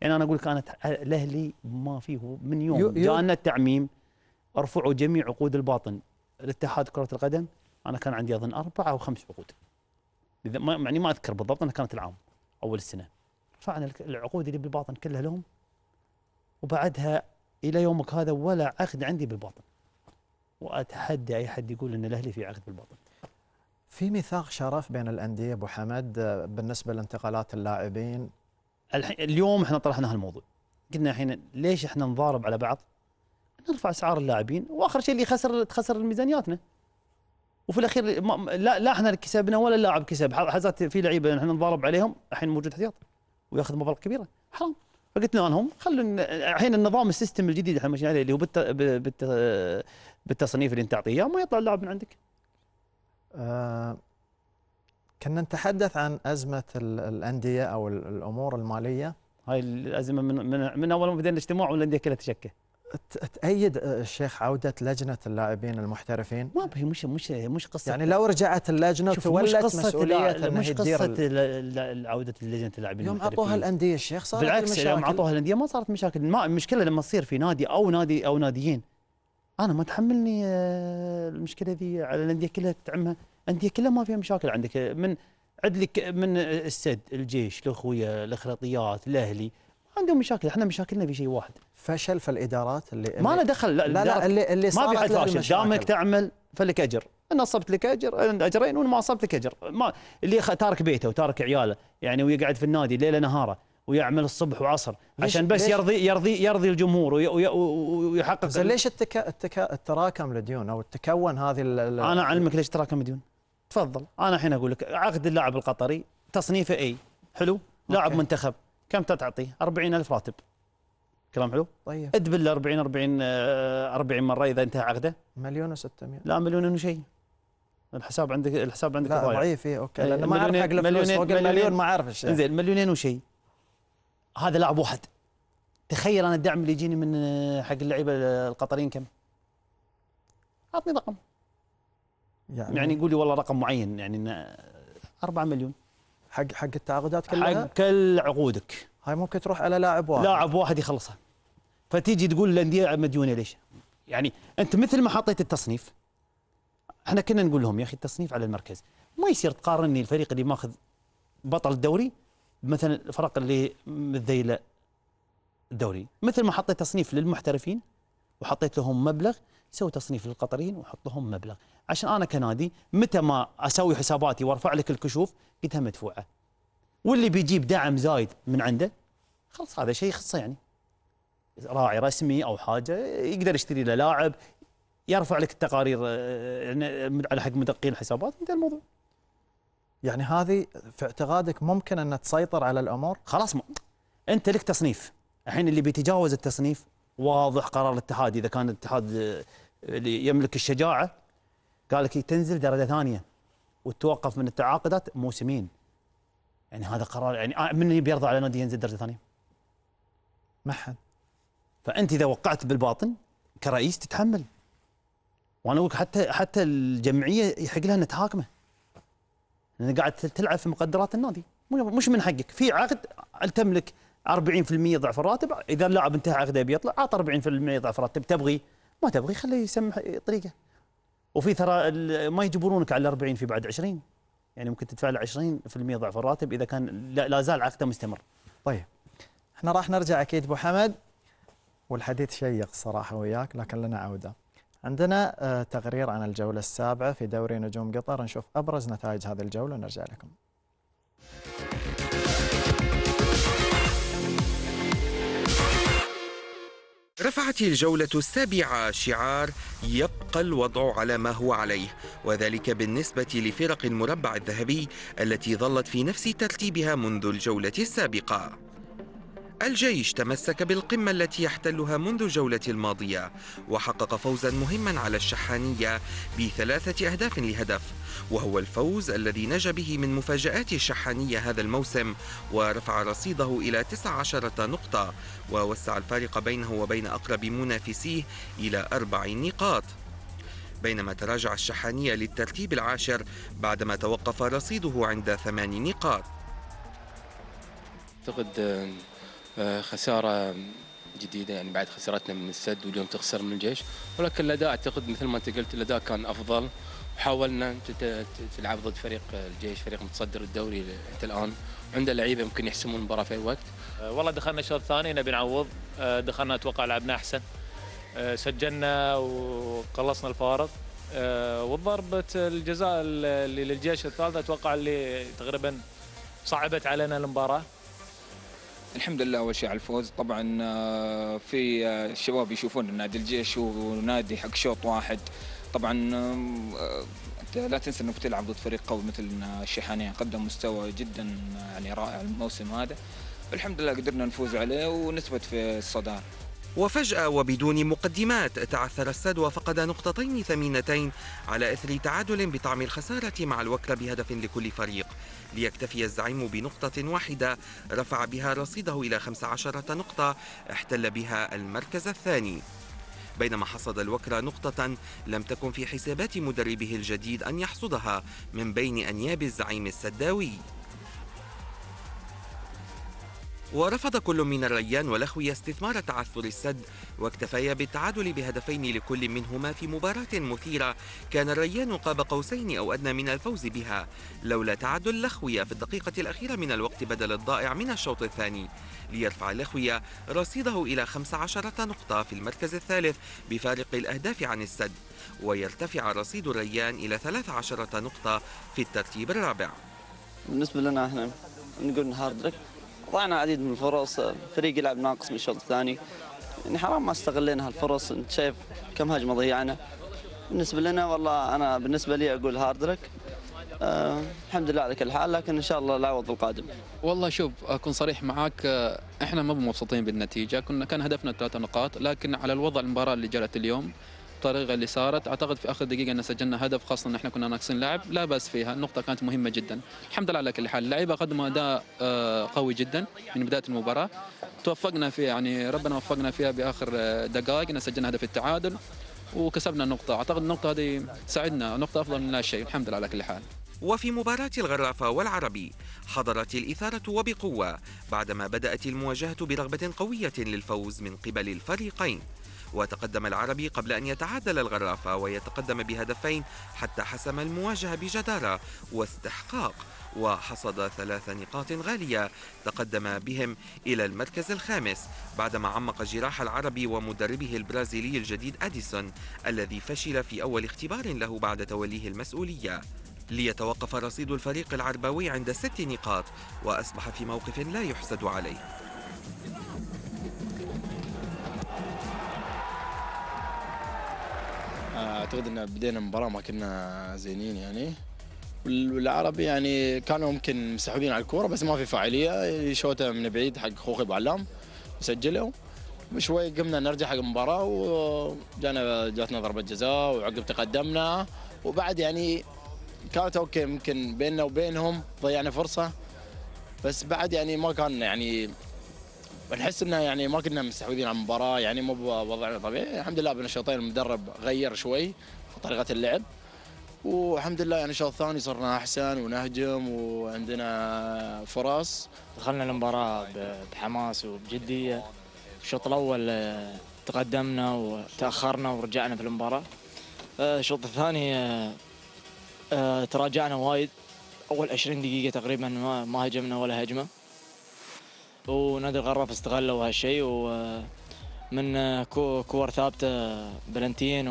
يعني انا اقول لك انا الاهلي ما فيه من يوم جاءنا التعميم ارفعوا جميع عقود الباطن الاتحاد كرة القدم. انا كان عندي اظن 4 أو 5 عقود، يعني ما اذكر بالضبط، انا كانت العام اول السنه رفعنا العقود اللي بالباطن كلها لهم، وبعدها الى يومك هذا ولا عقد عندي بالباطن. واتحدى اي حد يقول ان الاهلي في عقد بالباطن. في ميثاق شرف بين الانديه ابو حمد بالنسبه لانتقالات اللاعبين. اليوم احنا طرحنا هالموضوع، قلنا الحين ليش احنا نضارب على بعض؟ نرفع اسعار اللاعبين، واخر شيء اللي تخسر ميزانياتنا. وفي الاخير لا احنا كسبنا ولا اللاعب كسب، حزات في لعيبه احنا نضارب عليهم الحين موجود احتياط وياخذ مبالغ كبيره، حرام. فقلت لهم خلوا الحين النظام السيستم الجديد اللي احنا ماشيين عليه اللي هو بالتصنيف اللي انت تعطيه ما يطلع اللاعب من عندك. كنا نتحدث عن ازمه الانديه او الامور الماليه. هاي الازمه من اول ما بدينا الاجتماع والانديه كلها تشكى. تأيد الشيخ عودة لجنة اللاعبين المحترفين؟ ما هي مش قصة، يعني لو رجعت اللجنة وتولت مسؤولية مش قصة عودة لجنة اللاعبين يوم عطوها الأندية الشيخ صارت بالعكس المشاكل. يوم عطوها الأندية ما صارت مشاكل. المشكلة لما تصير في نادي أو ناديين، أنا ما تحملني المشكلة ذي على الأندية كلها تعمها. الأندية كلها ما فيها مشاكل عندك، من عدلك من السد، الجيش، الأخوية، الأخلاقيات، الأهلي عندهم مشاكل. احنا مشاكلنا في شيء واحد، فشل في الادارات اللي ما له دخل. لا اللي ما في حد فاشل، دامك تعمل فلك اجر، ان اصبت لك اجرين وان ما اصبت لك اجر. ما اللي تارك بيته وتارك عياله يعني ويقعد في النادي ليله نهاره ويعمل الصبح وعصر عشان بس يرضي الجمهور ويحقق. زين ليش التراكم للديون او التكون هذه انا اعلمك ليش تراكم الديون. تفضل، انا الحين اقول لك عقد اللاعب القطري تصنيفه اي حلو، لاعب منتخب كم تعطيه؟ 40,000 راتب. كلام حلو؟ طيب ادبل 40 مره اذا انتهى عقده 1,600,000. لا مليون وشيء. الحساب عندك لا ضعيف. اوكي لانه ما اعرف حق الفلوس فوق المليون ما اعرف الشيء. زين مليونين وشيء، هذا لاعب واحد. تخيل انا الدعم اللي يجيني من حق اللعيبه القطريين كم؟ اعطني رقم يعني يقول لي والله رقم معين، يعني 4 مليون حق التعاقدات كلها، حق كل عقودك. هاي ممكن تروح على لاعب واحد يخلصها. فتيجي تقول الانديه مديونه ليش؟ يعني انت مثل ما حطيت التصنيف، احنا كنا نقول لهم يا اخي التصنيف على المركز، ما يصير تقارني الفريق اللي ماخذ بطل الدوري مثلا الفرق اللي مذيله الدوري. مثل ما حطيت تصنيف للمحترفين وحطيت لهم مبلغ، سوي تصنيف للقطريين وحط لهم مبلغ، عشان انا كنادي متى ما اسوي حساباتي وارفع لك الكشوف قلتها مدفوعه. واللي بيجيب دعم زايد من عنده خلاص هذا شيء يخصه، يعني راعي رسمي او حاجه يقدر يشتري له لاعب، يرفع لك التقارير على حق مدققين الحسابات، انتهى الموضوع. يعني هذه في اعتقادك ممكن ان تسيطر على الامور؟ خلاص انت لك تصنيف، الحين اللي بيتجاوز التصنيف واضح قرار الاتحاد، اذا كان الاتحاد اللي يملك الشجاعه قال لك تنزل درجه ثانيه وتوقف من التعاقدات موسمين. يعني هذا قرار، يعني من بيرضى على نادي ينزل درجه ثانيه؟ ما حد. فانت اذا وقعت بالباطن كرئيس تتحمل. وانا اقول حتى الجمعيه يحق لها ان تحاكمه، لان قاعد تلعب في مقدرات النادي، مش من حقك. في عقد تملك 40% ضعف الراتب، اذا اللاعب انتهى عقده بيطلع عطى 40% ضعف الراتب، تبغي ما تبغي خليه يسمح طريقه. وفي ترى ما يجبرونك على 40 في بعد 20، يعني ممكن تدفع له 20% ضعف الراتب اذا كان لا زال عقده مستمر. طيب احنا راح نرجع اكيد ابو حمد، والحديث شيق صراحه وياك، لكن لنا عوده. عندنا تقرير عن الجولة السابعة في دوري نجوم قطر، نشوف أبرز نتائج هذه الجولة ونرجع لكم. رفعت الجولة السابعة شعار يبقى الوضع على ما هو عليه، وذلك بالنسبة لفرق المربع الذهبي التي ظلت في نفس ترتيبها منذ الجولة السابقة. الجيش تمسك بالقمة التي يحتلها منذ الجولة الماضية، وحقق فوزا مهما على الشحانية ب3 أهداف لهدف، وهو الفوز الذي نجا به من مفاجآت الشحانية هذا الموسم، ورفع رصيده إلى 19 نقطة، ووسع الفارق بينه وبين أقرب منافسيه إلى 4 نقاط. بينما تراجع الشحانية للترتيب العاشر بعدما توقف رصيده عند 8 نقاط. أعتقد خسارة جديدة، يعني بعد خسارتنا من السد واليوم تخسر من الجيش، ولكن الأداء أعتقد مثل ما أنت قلت الأداء كان أفضل، وحاولنا تلعب ضد فريق الجيش، فريق متصدر الدوري حتى الآن، عنده لعيبة يمكن يحسمون المباراة في أي وقت. والله دخلنا الشوط الثاني نبي نعوض، دخلنا أتوقع لعبنا أحسن، سجلنا وقلصنا الفارق، وضربة الجزاء اللي للجيش الثالثة أتوقع اللي تقريبا صعبت علينا المباراة. الحمد لله أول شيء على الفوز. طبعا في الشباب يشوفون نادي الجيش ونادي حق شوط واحد، طبعا لا تنسى انك تلعب ضد فريق قوي مثل الشحانية، قدم مستوى جدا يعني رائع الموسم هذا، الحمد لله قدرنا نفوز عليه ونثبت في الصدارة. وفجأة وبدون مقدمات تعثر السد وفقد نقطتين ثمينتين على إثر تعادل بطعم الخسارة مع الوكرة بهدف لكل فريق، ليكتفي الزعيم بنقطة واحدة رفع بها رصيده إلى 15 نقطة احتل بها المركز الثاني. بينما حصد الوكرة نقطة لم تكن في حسابات مدربه الجديد أن يحصدها من بين أنياب الزعيم السداوي. ورفض كل من الريان والأخوية استثمار تعثر السد، واكتفيا بالتعادل بهدفين لكل منهما في مباراة مثيرة كان الريان قاب قوسين أو أدنى من الفوز بها، لولا تعادل الأخوية في الدقيقة الأخيرة من الوقت بدل الضائع من الشوط الثاني، ليرفع الأخوية رصيده إلى 15 نقطة في المركز الثالث بفارق الأهداف عن السد، ويرتفع رصيد الريان إلى 13 نقطة في الترتيب الرابع. بالنسبة لنا احنا نقول هارد لك، ضيعنا العديد من الفرص، فريق يلعب ناقص من الشوط الثاني، يعني حرام ما استغلينا هالفرص، انت شايف كم هجمه ضيعنا. بالنسبه لنا والله انا بالنسبه لي اقول هارد لك، الحمد لله على كل حال، لكن ان شاء الله العوض القادم. والله شوف اكون صريح معاك، احنا ما مبسوطين بالنتيجه، كان هدفنا 3 نقاط، لكن على الوضع المباراه اللي جرت اليوم الطريقه اللي صارت، اعتقد في اخر دقيقه ان سجلنا هدف، خاصه ان احنا كنا ناقصين لاعب، لا باس فيها، النقطه كانت مهمه جدا. الحمد لله على كل حال، اللعيبه قدموا اداء قوي جدا من بدايه المباراه، توفقنا فيها، يعني ربنا وفقنا فيها باخر دقائق ان سجلنا هدف التعادل وكسبنا النقطه، اعتقد النقطه هذه تساعدنا، نقطه افضل من لا شيء، الحمد لله على كل حال. وفي مباراة الغرافة والعربي حضرت الإثارة وبقوة بعدما بدأت المواجهة برغبة قوية للفوز من قبل الفريقين، وتقدم العربي قبل أن يتعادل الغرافة ويتقدم بهدفين حتى حسم المواجهة بجدارة واستحقاق، وحصد 3 نقاط غالية تقدم بهم إلى المركز الخامس بعدما عمق جراح العربي ومدربه البرازيلي الجديد أديسون الذي فشل في أول اختبار له بعد توليه المسؤولية، ليتوقف رصيد الفريق العرباوي عند 6 نقاط وأصبح في موقف لا يحسد عليه. اعتقد ان بدينا المباراه ما كنا زينين يعني، والعربي يعني كانوا ممكن مسحوبين على الكوره بس ما في فاعليه، شوطه من بعيد حق خوخي ابو علام وسجلوا، وشوي قمنا نرجع حق المباراه جاتنا ضربه جزاء وعقب تقدمنا، وبعد يعني كانت اوكي يمكن بيننا وبينهم ضيعنا فرصه، بس بعد يعني ما كان يعني نحس انه يعني ما كنا مستحوذين على المباراه، يعني مو بوضعنا طبيعي. الحمد لله بين الشوطين المدرب غير شوي في طريقه اللعب، والحمد لله يعني الشوط الثاني صرنا احسن ونهجم وعندنا فرص. دخلنا المباراه بحماس وبجديه، الشوط الاول تقدمنا وتاخرنا ورجعنا في المباراه، الشوط الثاني تراجعنا وايد، اول 20 دقيقه تقريبا ما هجمنا ولا هجمه، ونادي الغراف استغلوا هالشيء من كور ثابته بلنتين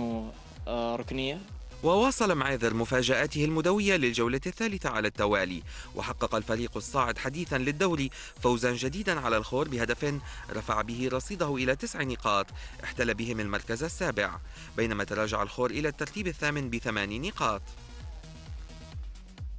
وركنيه. وواصل معاذر مفاجآته المدوية للجولة الثالثة على التوالي، وحقق الفريق الصاعد حديثا للدوري فوزا جديدا على الخور بهدف رفع به رصيده إلى 9 نقاط احتل بهم المركز السابع، بينما تراجع الخور إلى الترتيب الثامن ب8 نقاط.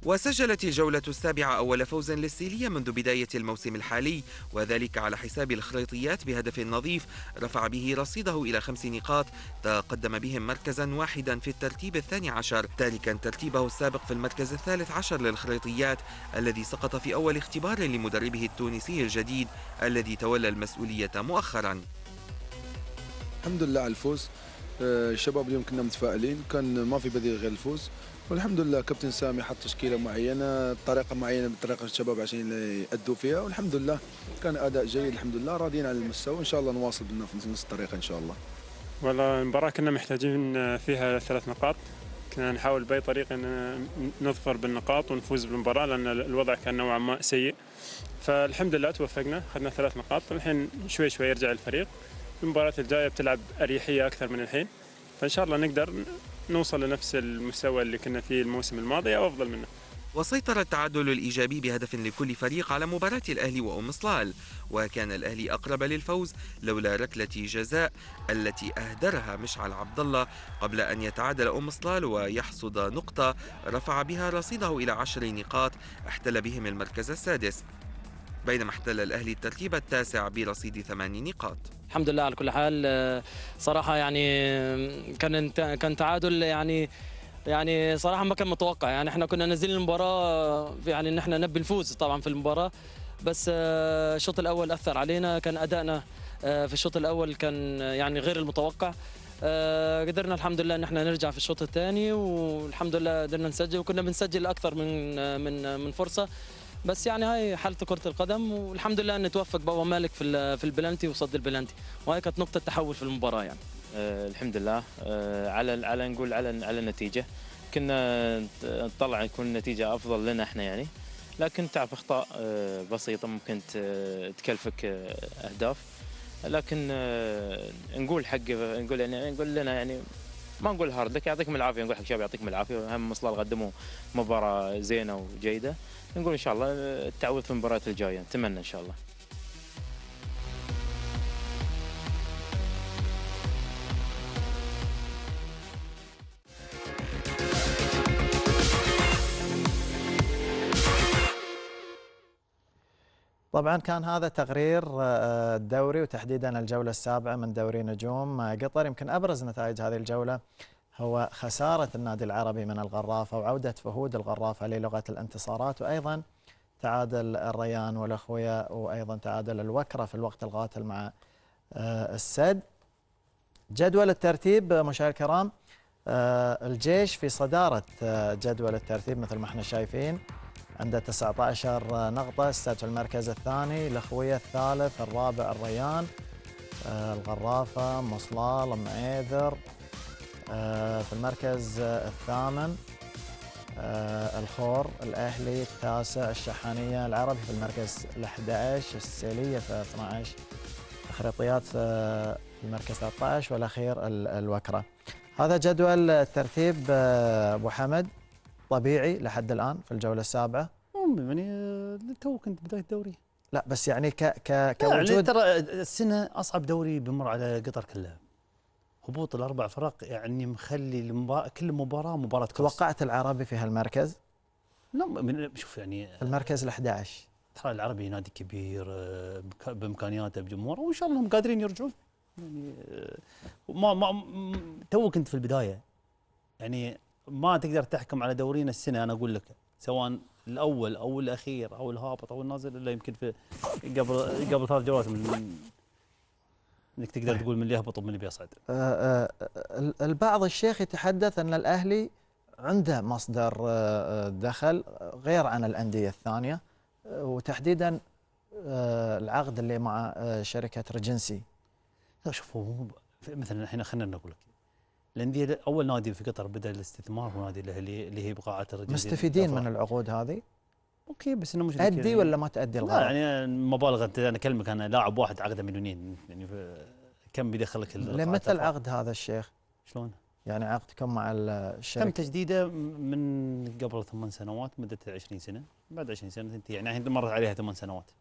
وسجلت الجولة السابعة أول فوز للسيلية منذ بداية الموسم الحالي، وذلك على حساب الخريطيات بهدف نظيف رفع به رصيده إلى 5 نقاط تقدم بهم مركزا واحدا في الترتيب الثاني عشر، تاركا ترتيبه السابق في المركز الثالث عشر للخريطيات الذي سقط في أول اختبار لمدربه التونسي الجديد الذي تولى المسؤولية مؤخرا. الحمد لله على الفوز. الشباب اليوم كنا متفائلين، كان ما في بديل غير الفوز، والحمد لله كابتن سامي حط تشكيله معينه بطريقه معينه بطريقه الشباب عشان يأدوا فيها، والحمد لله كان اداء جيد الحمد لله، راضيين على المستوى، وان شاء الله نواصل في نفس الطريقه ان شاء الله. والله المباراه كنا محتاجين فيها 3 نقاط، كنا نحاول باي طريقه ان نظفر بالنقاط ونفوز بالمباراه لان الوضع كان نوعا ما سيء، فالحمد لله توفقنا اخذنا 3 نقاط، والحين شوي شوي يرجع الفريق، المباراه الجايه بتلعب اريحيه اكثر من الحين، فان شاء الله نقدر نوصل لنفس المستوى اللي كنا فيه الموسم الماضي أو أفضل منه. وسيطر التعادل الإيجابي بهدف لكل فريق على مباراة الأهلي وأم صلال، وكان الأهلي أقرب للفوز لولا ركلة جزاء التي أهدرها مشعل عبد الله قبل أن يتعادل أم صلال ويحصد نقطة رفع بها رصيده إلى 10 نقاط احتل بهم المركز السادس، بينما احتل الأهلي الترتيب التاسع برصيد 8 نقاط. الحمد لله على كل حال. صراحة يعني كان تعادل يعني صراحة ما كان متوقع، يعني احنا كنا نازلين المباراة يعني ان احنا نبي الفوز طبعا في المباراة، بس الشوط الأول أثر علينا، كان أدائنا في الشوط الأول كان يعني غير المتوقع. قدرنا الحمد لله ان احنا نرجع في الشوط الثاني، والحمد لله قدرنا نسجل، وكنا بنسجل أكثر من فرصة، بس يعني هاي حالة كرة القدم، والحمد لله ان توفق بابا مالك في البلنتي وصد البلنتي، وهي كانت نقطة تحول في المباراة يعني. الحمد لله نقول على النتيجة، كنا نطلع يكون النتيجة أفضل لنا احنا يعني، لكن تعرف أخطاء بسيطة ممكن تكلفك أهداف، لكن نقول لنا يعني ما نقول هارد لك يعطيكم العافية، نقول حق شباب يعطيكم العافية، هم مصلال قدموا مباراة زينة وجيدة، نقول إن شاء الله التعويض في المباريات الجاية، نتمنى إن شاء الله. طبعا كان هذا تقرير الدوري وتحديدا الجولة السابعة من دوري نجوم قطر. يمكن أبرز نتائج هذه الجولة هو خسارة النادي العربي من الغرافة وعودة فهود الغرافة للغة الانتصارات، وأيضا تعادل الريان والأخوية، وأيضا تعادل الوكرة في الوقت القاتل مع السد. جدول الترتيب مشاهدينا الكرام، الجيش في صدارة جدول الترتيب مثل ما احنا شايفين، عنده 19 نقطة، السد في المركز الثاني، الأخوية الثالث، الرابع الريان، الغرافة، مصلال، معيذر في المركز الثامن، الخور، الأهلي التاسع، الشحانية، العربي في المركز ال11، السيلية في 12، الخريطيات في المركز 13، والأخير الوكرة. هذا جدول الترتيب أبو حمد طبيعي لحد الآن في الجولة السابعة؟ يعني تو كنت بداية الدوري. لا بس يعني كوجود، يعني ترى السنة أصعب دوري بمر على قطر كلها، هبوط ال4 فرق يعني مخلي كل مباراة كاس. توقعت العربي في هالمركز؟ لا شوف يعني في المركز ال11. ترى العربي نادي كبير بامكانياته بجمهوره، وان شاء الله هم قادرين يرجعون. يعني تو كنت في البدايه، يعني ما تقدر تحكم على دورينا السنه، انا اقول لك سواء الاول او الاخير او الهابط او النازل الا يمكن في قبل 3 جولات من انك تقدر تقول من اللي يهبط ومن اللي بيصعد. البعض الشيخ يتحدث ان الاهلي عنده مصدر دخل غير عن الانديه الثانيه، وتحديدا العقد اللي مع شركه ريجنسي. لا شوف، هو مثلا الحين خلينا نقول لك الانديه، اول نادي في قطر بدا الاستثمار هو نادي الاهلي اللي هي بقاعه الريجنسي. مستفيدين من العقود هذه؟ اوكي، بس انه مش تأدي يعني ولا ما تأدي الغرض؟ لا يعني مبالغه، انا اكلمك انا لاعب واحد عقده مليونين، يعني كم بيدخلك لمتى العقد هذا الشيخ؟ شلون؟ يعني عقدكم مع الشركه تم تجديده من قبل 8 سنوات، مدته 20 سنه، بعد 20 سنه تنتهي، يعني الحين مرت عليها 8 سنوات.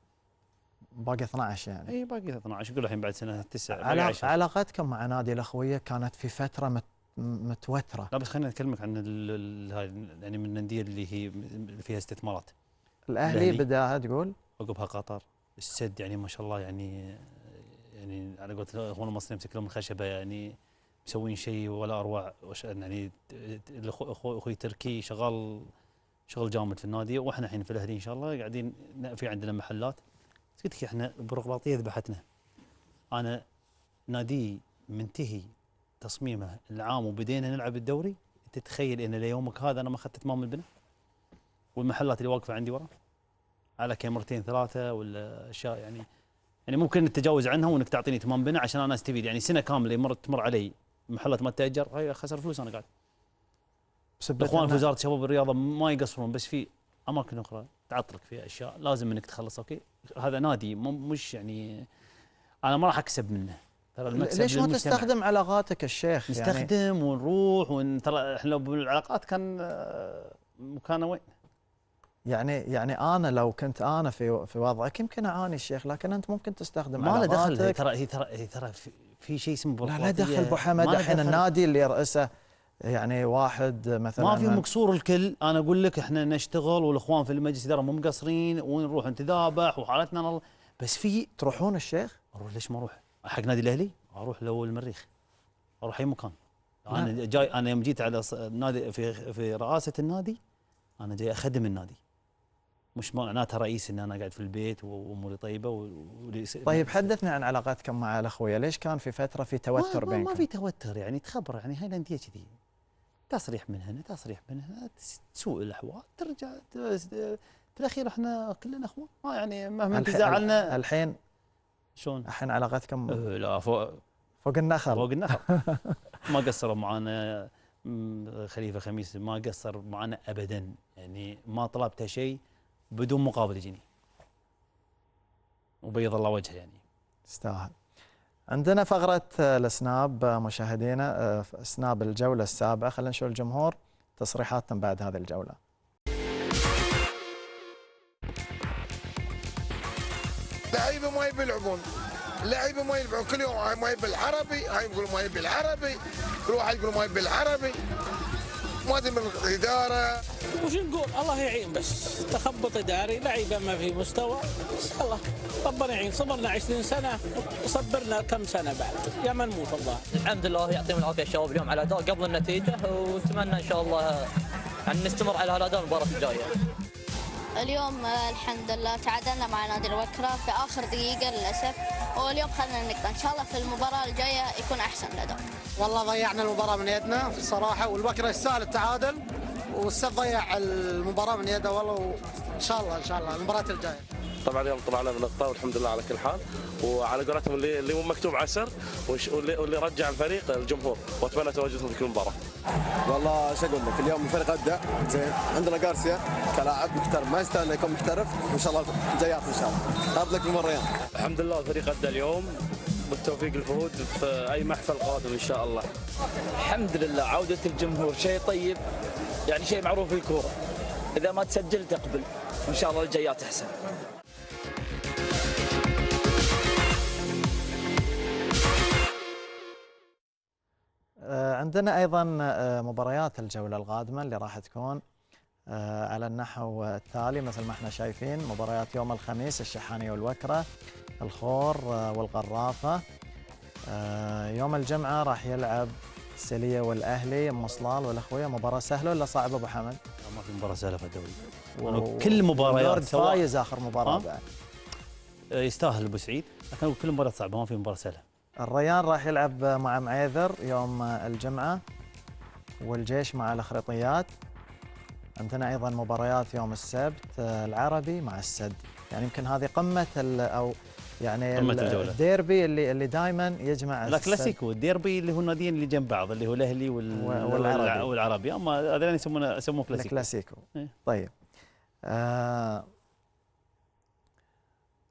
باقي 12 يعني. اي باقي 12، يقول الحين بعد سنه 9. علاقتكم مع نادي الاخويه كانت في فتره متوتره. لا بس خلينا نكلمك عن هاي يعني من الانديه اللي هي فيها استثمارات. الاهلي بداها تقول؟ عقبها قطر، السد يعني ما شاء الله، يعني على قولة اخواننا المصريين يمسك لهم الخشبه، يعني مسوين شيء ولا اروع. يعني اخوي تركي شغال شغل جامد في النادي، واحنا الحين في الاهلي ان شاء الله قاعدين في عندنا محلات. قلت لك احنا البيروقراطيه ذبحتنا. انا نادي منتهي تصميمه العام وبدينا نلعب الدوري، تتخيل ان ليومك هذا انا ما اخذت تمام البناء؟ والمحلات اللي واقفه عندي ورا على كاميرتين 3 ولا اشياء، يعني ممكن التجاوز عنها وانك تعطيني تمام بناء عشان انا استفيد. يعني سنه كامله تمر علي محلات ما تتاجر، هاي خسر فلوس انا قاعد. اخوان في وزاره الشباب والرياضه ما يقصرون، بس في اماكن اخرى تعطلك فيها اشياء لازم انك تخلص. اوكي هذا نادي مش يعني انا ما راح اكسب منه. ترى المكسب ليش ما تستخدم علاقاتك الشيخ؟ نستخدم يعني ونروح ترى احنا لو بالعلاقات كان مكانه وين؟ يعني انا لو كنت انا في وضعك يمكن اعاني الشيخ، لكن انت ممكن تستخدم ما له دخل. ترى ترى في شيء اسمه بيروقراطيه. لا دخل ابو حمد. الحين النادي اللي يرأسه يعني واحد مثلا ما في مكسور الكل. انا اقول لك احنا نشتغل والاخوان في المجلس الاداره مو مقصرين ونروح نتذابح وحالتنا بس في تروحون الشيخ؟ اروح ليش ما اروح؟ حق نادي الاهلي اروح لو المريخ، اروح اي مكان. انا جاي، انا يوم جيت على النادي في رئاسه النادي انا جاي اخدم النادي، مش معناتها رئيس ان انا قاعد في البيت واموري طيبه طيب حدثنا عن علاقاتكم مع الاخويه، ليش كان في فتره في توتر بينكم؟ ما في توتر، يعني تخبر، يعني هاي الانديه كذي تصريح من هنا تصريح من هنا، تسوء الاحوال ترجع في الاخير احنا كلنا اخوان، ما يعني مهما تزعلنا. الحين شلون؟ الحين علاقتكم لا فوق النخل. فوق النخل. ما قصروا معنا خليفه خميس، ما قصر معنا ابدا، يعني ما طلبته شيء بدون مقابل يجيني، وبيض الله وجهه يعني. يستاهل. عندنا فقرة السناب مشاهدينا، سناب الجولة السابعة. خلينا نشوف الجمهور تصريحاتهم بعد هذه الجولة. لعيبة ما يبي يلعبون، لعيبة ما يلعبون كل يوم، هاي ما يبي العربي، هاي يقول ما يبي العربي، كل واحد يقول ما يبي العربي، ما ادري من الإدارة. وش نقول؟ الله يعين، بس تخبط إداري، لعيبة ما في مستوى، بس الله ربنا يعين. صبرنا 20 سنة وصبرنا كم سنة بعد، يا من نموت والله. الحمد لله يعطيهم العافية الشباب اليوم على الأداء قبل النتيجة، ونتمنى إن شاء الله يعني نستمر على هالأداء المباراة الجاية. اليوم الحمد لله تعادلنا مع نادي الوكرة في آخر دقيقة للأسف، واليوم خلنا النقطة، إن شاء الله في المباراة الجاية يكون أحسن الأداء. والله ضيعنا المباراة من يدنا الصراحة، والوكرة يستاهل التعادل، والسد ضيع المباراة من يده والله، وإن شاء الله المباراة الجاية. طبعا اليوم طلعنا بنقطة والحمد لله على كل حال، وعلى قولتهم اللي مو مكتوب عسر، واللي رجع الفريق الجمهور، واتمنى تواجدهم في المباراة. والله ايش اقول لك، اليوم الفريق ادى زين، عندنا جارسيا كلاعب محترف ما يستاهل يكون محترف، وان شاء الله جايات ان شاء الله. هارد لك المباريات. الحمد لله الفريق ادى اليوم، بالتوفيق الفهود في اي محفل قادم ان شاء الله. الحمد لله عودة الجمهور شيء طيب، يعني شيء معروف في الكورة، إذا ما تسجل تقبل، وإن شاء الله الجايات أحسن. عندنا أيضا مباريات الجولة القادمة اللي راح تكون على النحو التالي مثل ما احنا شايفين. مباريات يوم الخميس الشحانية والوكرة، الخور والغرافة. يوم الجمعة راح يلعب السلية والأهلي، مصلال والأخوية. مباراة سهلة ولا صعبة أبو حمد؟ ما في مباراة سهلة في الدوري. كل مباريات فايز آخر مباراة بعد. يستاهل أبو سعيد، لكن كل مباراة صعبة، ما في مباراة سهلة. الريان راح يلعب مع معيذر يوم الجمعة، والجيش مع الأخريطيات. عندنا أيضا مباريات يوم السبت، العربي مع السد. يعني يمكن هذه قمة أو يعني الديربي اللي دائما يجمع الكلاسيكو. الديربي اللي هو الناديين اللي جنب بعض، اللي هو الاهلي والعربي، اما هذول يسمونه كلاسيكو. الكلاسيكو. طيب لا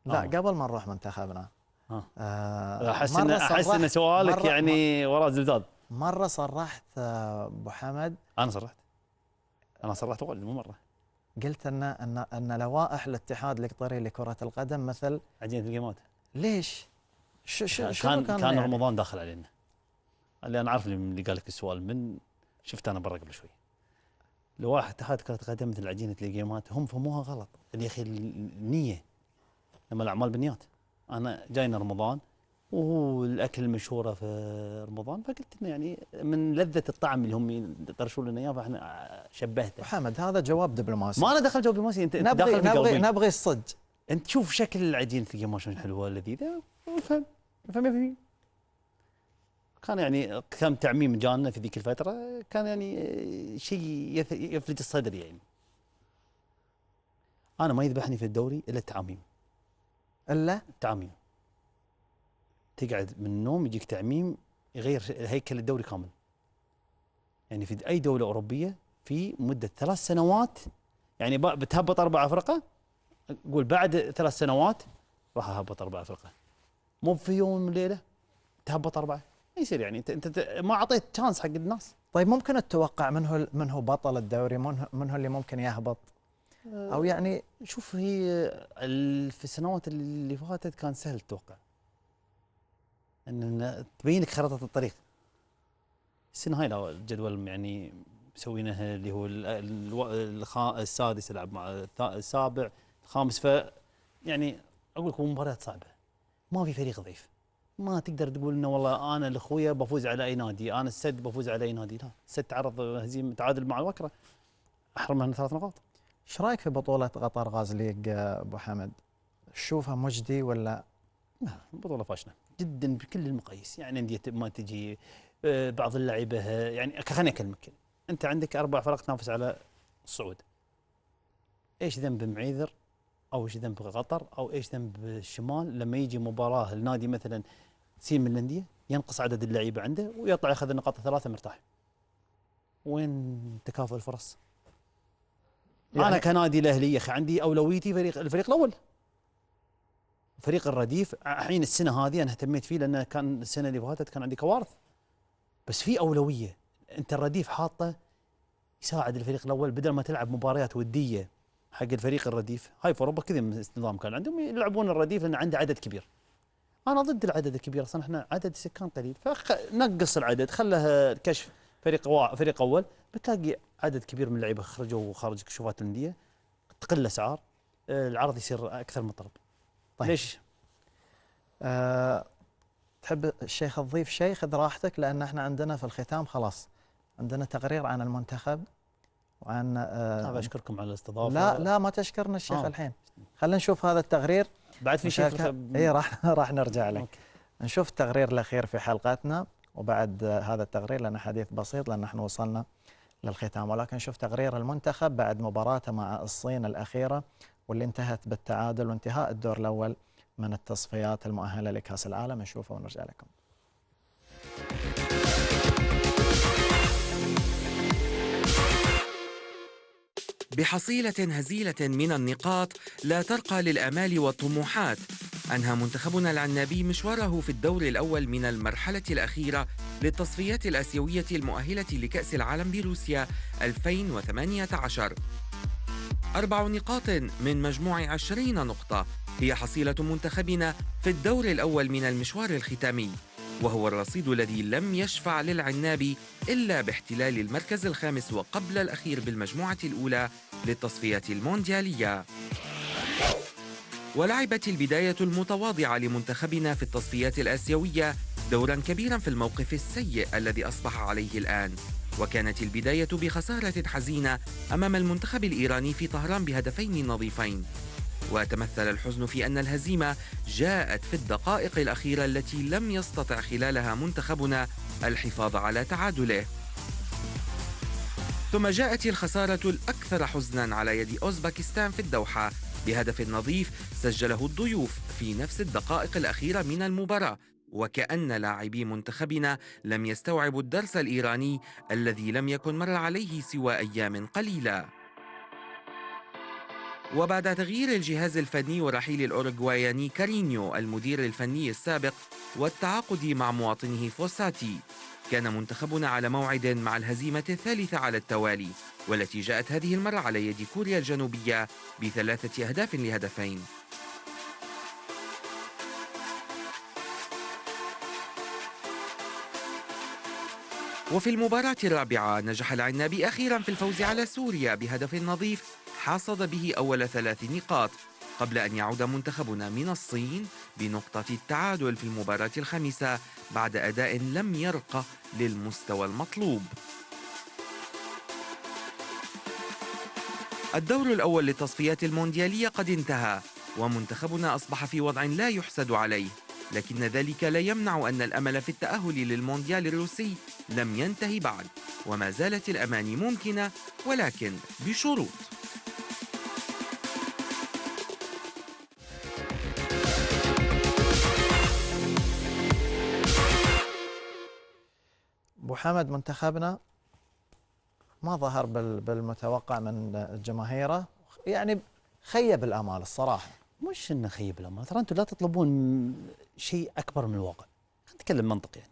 قبل ما نروح منتخبنا، احس ان سؤالك يعني وراء زلزال. مره صرحت ابو حمد. انا صرحت اول مو مره. قلت ان لوائح الاتحاد القطري لكره القدم مثل عجينه الجيمات. ليش؟ كان يعني؟ رمضان داخل علينا. اللي انا عارف اللي قال لك السؤال من شفت انا برا قبل شوي. لوائح اتحاد كره القدم مثل عجينه الجيمات، هم فهموها غلط. يا اخي النيه، لما الاعمال بالنيات. انا جاينا رمضان والاكل المشهوره في رمضان، فقلت انه يعني من لذه الطعم اللي هم يطرشون لنا اياه، فاحنا شبهته. محمد هذا جواب دبلوماسي. ما انا دخل جواب دبلوماسي، انت نبغي الصدق. انت شوف شكل عجينه الجيمات شلون حلوه لذيذه، افهم يفهم. كان يعني كان تعميم جانا في ذيك الفتره، كان يعني شيء يفلج الصدر يعني. انا ما يذبحني في الدوري الا التعاميم. الا التعاميم. تقعد من النوم يجيك تعميم يغير هيكل الدوري كامل. يعني في اي دوله اوروبيه في مده 3 سنوات، يعني بتهبط 4 فرقه، قول بعد 3 سنوات راح اهبط 4 فرقه. مو في يوم من ليله تهبط 4. ما يصير يعني انت ما اعطيت تشانس حق الناس. طيب ممكن تتوقع من هو بطل الدوري، من هو اللي ممكن يهبط؟ او يعني شوف، هي في السنوات اللي فاتت كان سهل التوقع، ان تبين لك خريطه الطريق. السنه هاي لا، الجدول يعني مسوينه اللي هو السادس يلعب مع السابع الخامس، ف يعني اقول لك مباريات صعبه، ما في فريق ضعيف. ما تقدر تقول انه والله انا الاخويا بفوز على اي نادي، انا السد بفوز على اي نادي، لا، السد تعرض هزيمه تعادل مع الوكره، احرمها من 3 نقاط. ايش رايك في بطوله قطر غاز ليج ابو حمد؟ تشوفها مجدي ولا؟ بطوله فاشله جدا بكل المقاييس، يعني انديه ما تجي، بعض اللعيبه يعني خليني اكلمك، انت عندك 4 فرق تنافس على الصعود. ايش ذنب معيذر او ايش ذنب قطر او ايش ذنب الشمال لما يجي مباراه النادي مثلا سين من الانديه ينقص عدد اللعيبه عنده ويطلع ياخذ النقاط ال3 مرتاح؟ وين تكافؤ الفرص؟ يعني انا كنادي الاهلي يا اخي عندي اولويتي الفريق الاول. فريق الرديف الحين السنه هذه انا اهتميت فيه لان كان السنه اللي فاتت كان عندي كوارث، بس في اولويه. انت الرديف حاطه يساعد الفريق الاول، بدل ما تلعب مباريات وديه حق الفريق الرديف. هاي في اوروبا كذا النظام كان عندهم، يلعبون الرديف لان عنده عدد كبير. انا ضد العدد الكبير، اصلا احنا عدد السكان قليل، فنقص العدد، خله كشف فريق اول، بتلاقي عدد كبير من اللعيبه خرجوا خارج كشوفات الانديه، تقل الاسعار، العرض يصير اكثر من طلب. طيب. ليش؟ تحب الشيخ تضيف شيء؟ خذ راحتك، لان احنا عندنا في الختام خلاص عندنا تقرير عن المنتخب وعن اشكركم على الاستضافه. لا ما تشكرنا الشيخ الحين. خلينا نشوف هذا التقرير. بعد في شيء اي راح نرجع لك. نشوف التقرير الاخير في حلقتنا، وبعد هذا التقرير لنا حديث بسيط لان احنا وصلنا للختام، ولكن نشوف تقرير المنتخب بعد مباراته مع الصين الاخيره واللي انتهت بالتعادل وانتهاء الدور الاول من التصفيات المؤهله لكاس العالم. نشوفه ونرجع لكم. بحصيلة هزيلة من النقاط لا ترقى للآمال والطموحات، أنهى منتخبنا العنابي مشواره في الدور الأول من المرحلة الأخيرة للتصفيات الآسيوية المؤهلة لكأس العالم بروسيا 2018. 4 نقاط من مجموع 20 نقطة هي حصيلة منتخبنا في الدور الأول من المشوار الختامي، وهو الرصيد الذي لم يشفع للعنابي إلا باحتلال المركز الخامس وقبل الأخير بالمجموعة الأولى للتصفيات المونديالية. ولعبت البداية المتواضعة لمنتخبنا في التصفيات الآسيوية دورا كبيرا في الموقف السيء الذي أصبح عليه الآن، وكانت البداية بخسارة حزينة أمام المنتخب الإيراني في طهران ب2 نظيفين، وتمثل الحزن في أن الهزيمة جاءت في الدقائق الأخيرة التي لم يستطع خلالها منتخبنا الحفاظ على تعادله. ثم جاءت الخسارة الأكثر حزناً على يد أوزبكستان في الدوحة بهدف نظيف سجله الضيوف في نفس الدقائق الأخيرة من المباراة، وكأن لاعبي منتخبنا لم يستوعبوا الدرس الإيراني الذي لم يكن مر عليه سوى أيام قليلة. وبعد تغيير الجهاز الفني ورحيل الأوروغواياني كارينيو المدير الفني السابق والتعاقد مع مواطنه فوساتي، كان منتخبنا على موعد مع الهزيمة الثالثة على التوالي، والتي جاءت هذه المرة على يد كوريا الجنوبية ب3 أهداف لهدفين. وفي المباراة الرابعة نجح العنابي أخيرا في الفوز على سوريا بهدف نظيف حصد به أول 3 نقاط، قبل أن يعود منتخبنا من الصين بنقطة التعادل في المباراة الخامسة بعد أداء لم يرق للمستوى المطلوب. الدور الأول للتصفيات المونديالية قد انتهى، ومنتخبنا أصبح في وضع لا يحسد عليه، لكن ذلك لا يمنع أن الأمل في التأهل للمونديال الروسي لم ينتهي بعد، وما زالت الأماني ممكنة ولكن بشروط. أبو حمد، منتخبنا ما ظهر بالمتوقع من جماهيره، يعني خيب الآمال الصراحة. مش انه خيب الامال، ترى انتم لا تطلبون شيء اكبر من الواقع. خلينا نتكلم منطق. يعني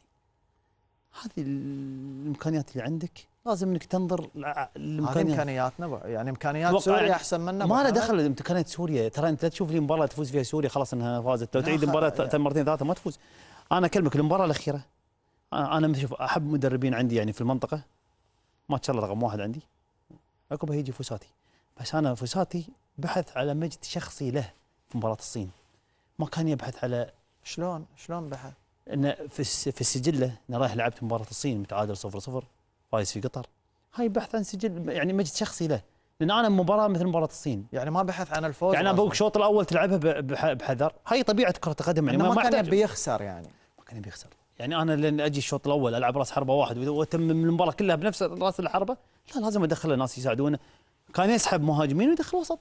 هذه الامكانيات اللي عندك لازم انك تنظر هذه امكانياتنا، يعني امكانيات سوريا احسن منا. ما له دخل امكانيات سوريا، ترى انت لا تشوف لي مباراه تفوز فيها سوريا خلاص انها فازت، لو تعيد المباراه مرتين ثلاثه ما تفوز. انا اكلمك المباراه الاخيره، انا شوف احب مدربين عندي يعني في المنطقه، ما شاء الله رقم واحد عندي، عقبه يجي فوساتي. بس انا فوساتي بحث على مجد شخصي له في مباراة الصين، ما كان يبحث على شلون بحث؟ انه في السجل له انه رايح لعبت مباراة الصين متعادل 0-0 فايز في قطر، هاي بحث عن سجل يعني مجد شخصي له، لان انا مباراة مثل مباراة الصين يعني ما بحث عن الفوز. يعني انا بقول الشوط الاول تلعبها بحذر، هاي طبيعة كرة القدم. يعني ما كان يبي يخسر، يعني ما كان يبي يخسر. يعني انا لين اجي الشوط الاول العب راس حربة واحد واتمم المباراة كلها بنفس راس الحربة، لا لازم ادخل ناس يساعدونه. كان يسحب مهاجمين ويدخل وسط،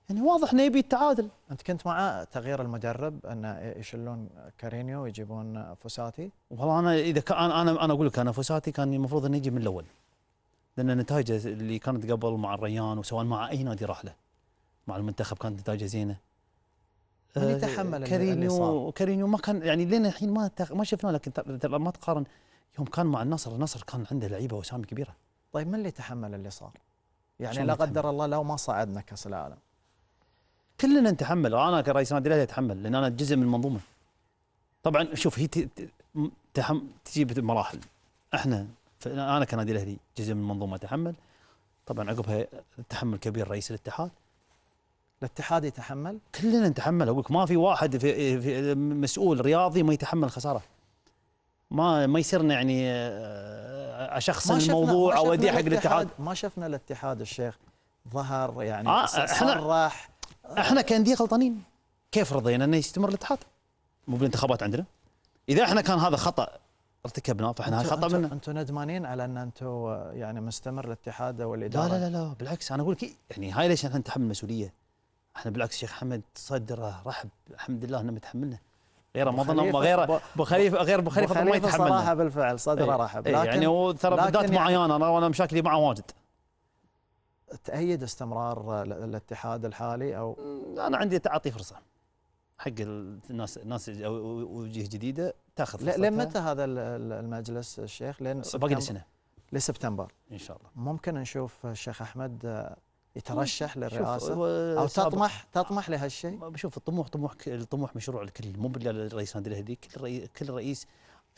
يعني واضح انه يبي التعادل. انت كنت مع تغيير المدرب انه يشلون كارينيو ويجيبون فوساتي؟ والله انا اذا كان انا اقول لك انا فوساتي كان المفروض انه يجي من الاول، لان نتائجه اللي كانت قبل مع الريان وسواء مع اي نادي راح له مع المنتخب كانت نتائجه زينه. من يتحمل كارينيو ما كان يعني لين الحين ما شفناه، لكن ما تقارن يوم كان مع النصر كان عنده لعيبه واسامي كبيره. طيب من اللي يتحمل اللي صار؟ يعني لا قدر الله لو ما صعدنا كاس العالم كلنا نتحمل، انا كرئيس نادي الاهلي اتحمل لان انا جزء من المنظومه. طبعا شوف هي تجي بمراحل، انا كنادي الاهلي جزء من المنظومه اتحمل، طبعا عقبها تحمل كبير رئيس الاتحاد يتحمل، كلنا نتحمل. اقول لك ما في واحد في مسؤول رياضي ما يتحمل الخساره، ما يصيرنا يعني اشخصن الموضوع او ادي حق الاتحاد. ما شفنا الاتحاد الشيخ ظهر يعني صرح. احنا كانديه غلطانين، كيف رضينا انه يستمر الاتحاد؟ مو بالانتخابات عندنا. اذا احنا كان هذا خطا ارتكبناه فاحنا خطا منا. انتم ندمانين على ان انتم يعني مستمر الاتحاد والاداره؟ لا بالعكس، انا اقول لك يعني هاي ليش احنا نتحمل المسؤوليه. احنا بالعكس شيخ حمد صدره رحب، الحمد لله انه متحملنا. غير ما ظن غير ابو خليفه ما يتحملنا صراحه بالفعل صدره رحب. لكن يعني هو ترى بالذات معي انا وانا مشاكلي معه واجد. تأيد استمرار الاتحاد الحالي او انا عندي تعطي فرصه حق الناس وجيه جديده تاخذ فرصتها. لين متى هذا المجلس الشيخ؟ لين باقي لسنه لسبتمبر ان شاء الله. ممكن نشوف الشيخ احمد يترشح للرئاسه او تطمح لهالشيء؟ بشوف الطموح مشروع الكل، مو بالرئيس نادي الاهلي، كل رئيس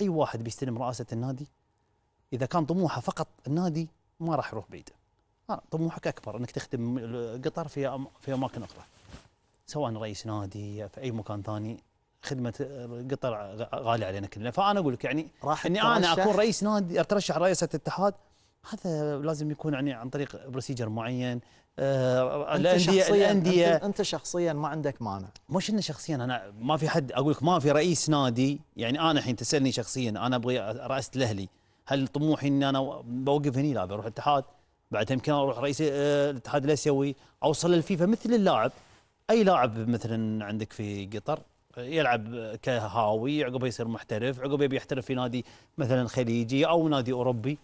اي واحد بيستلم رئاسه النادي اذا كان طموحه فقط النادي ما راح يروح بعيد. طموحك اكبر انك تخدم قطر في اماكن اخرى، سواء رئيس نادي في اي مكان ثاني، خدمه قطر غاليه علينا كلنا. فانا اقول لك يعني اني انا اكون رئيس نادي اترشح رئاسه الاتحاد، هذا لازم يكون يعني عن طريق بروسيجر معين. الانديه انت شخصيا ما عندك مانع؟ مش انه شخصيا، انا ما في حد اقول لك ما في رئيس نادي. يعني انا الحين تسالني شخصيا انا ابغى رئاسه الاهلي، هل طموحي اني انا بوقف هني؟ لا، بروح الاتحاد، بعدها يمكن اروح رئيس الاتحاد الاسيوي، اوصل للفيفا مثل اللاعب. اي لاعب مثلا عندك في قطر يلعب كهاوي، عقبه يصير محترف، عقبه بيحترف في نادي مثلا خليجي او نادي اوروبي.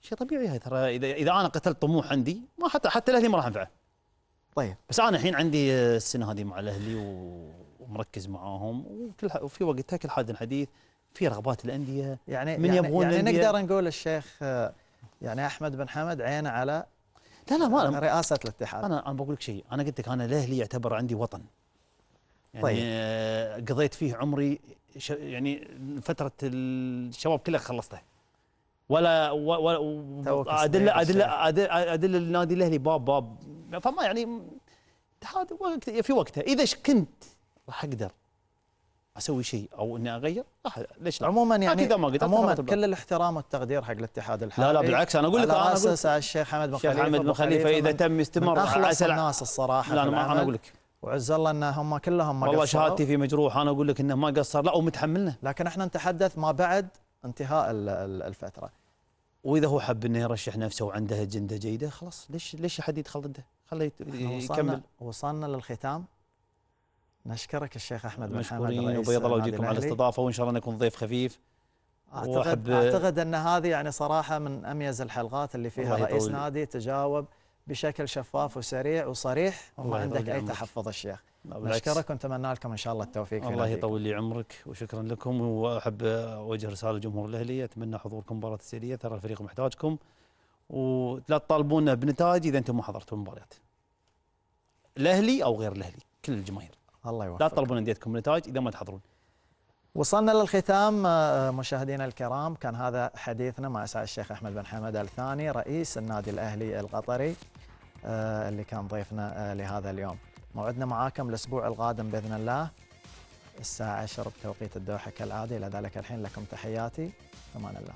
شيء طبيعي هاي. ترى اذا انا قتلت طموح عندي ما حتى الاهلي ما راح ينفعه. طيب بس انا الحين عندي السنه هذه مع الاهلي ومركز معاهم، وفي وقتها كل حد حديث في رغبات الانديه يعني من يبغون يعني الأندية. نقدر نقول الشيخ يعني احمد بن حمد عينه على لا ما رئاسه الاتحاد. انا بقول لك شيء، انا قلت لك انا الاهلي يعتبر عندي وطن. يعني طيب. قضيت فيه عمري يعني فتره الشباب كلها خلصتها. ولا ادل النادي الاهلي باب فما يعني اتحاد في وقتها اذا كنت راح اقدر اسوي شيء او اني اغير ليش لا؟ عموما يعني عموما كل كل الاحترام والتقدير حق الاتحاد الحالي. لا بالعكس انا اقول لك على اساس الشيخ حمد بن خليفه اذا تم استمر اخلص الناس الصراحه. لا انا اقول لك وعز الله ان هم كلهم ما والله قصروا. شهادتي في مجروح، انا اقول لك انه ما قصر لا ومتحملنا، لكن احنا نتحدث ما بعد انتهاء الفتره. واذا هو حب انه يرشح نفسه وعنده اجنده جيده خلاص ليش احد يدخل ضده؟ خليه يكمل. وصلنا للختام. نشكرك الشيخ احمد بن حمد مشكورين وبيض الله وجهكم على الاستضافه، وان شاء الله نكون ضيف خفيف. اعتقد ان هذه يعني صراحه من اميز الحلقات اللي فيها رئيس نادي تجاوب بشكل شفاف وسريع وصريح وما عندك اي تحفظ الشيخ. نشكرك ونتمنى لكم ان شاء الله التوفيق. الله يطول لي عمرك وشكرا لكم، واحب اوجه رساله للجمهور الاهلي، اتمنى حضوركم مباراه السيريه، ترى الفريق محتاجكم ولا تطالبونا بنتائج اذا انتم ما حضرتوا المباريات. الاهلي او غير الاهلي كل الجماهير. الله يوفقك. لا تطلبون انديتكم نتائج اذا ما تحضرون. وصلنا للختام مشاهدينا الكرام، كان هذا حديثنا مع سعد الشيخ احمد بن حمد الثاني رئيس النادي الاهلي القطري اللي كان ضيفنا لهذا اليوم. موعدنا معاكم الاسبوع القادم باذن الله الساعه 10 بتوقيت الدوحه كالعاده. الى ذلك الحين لكم تحياتي، امان الله.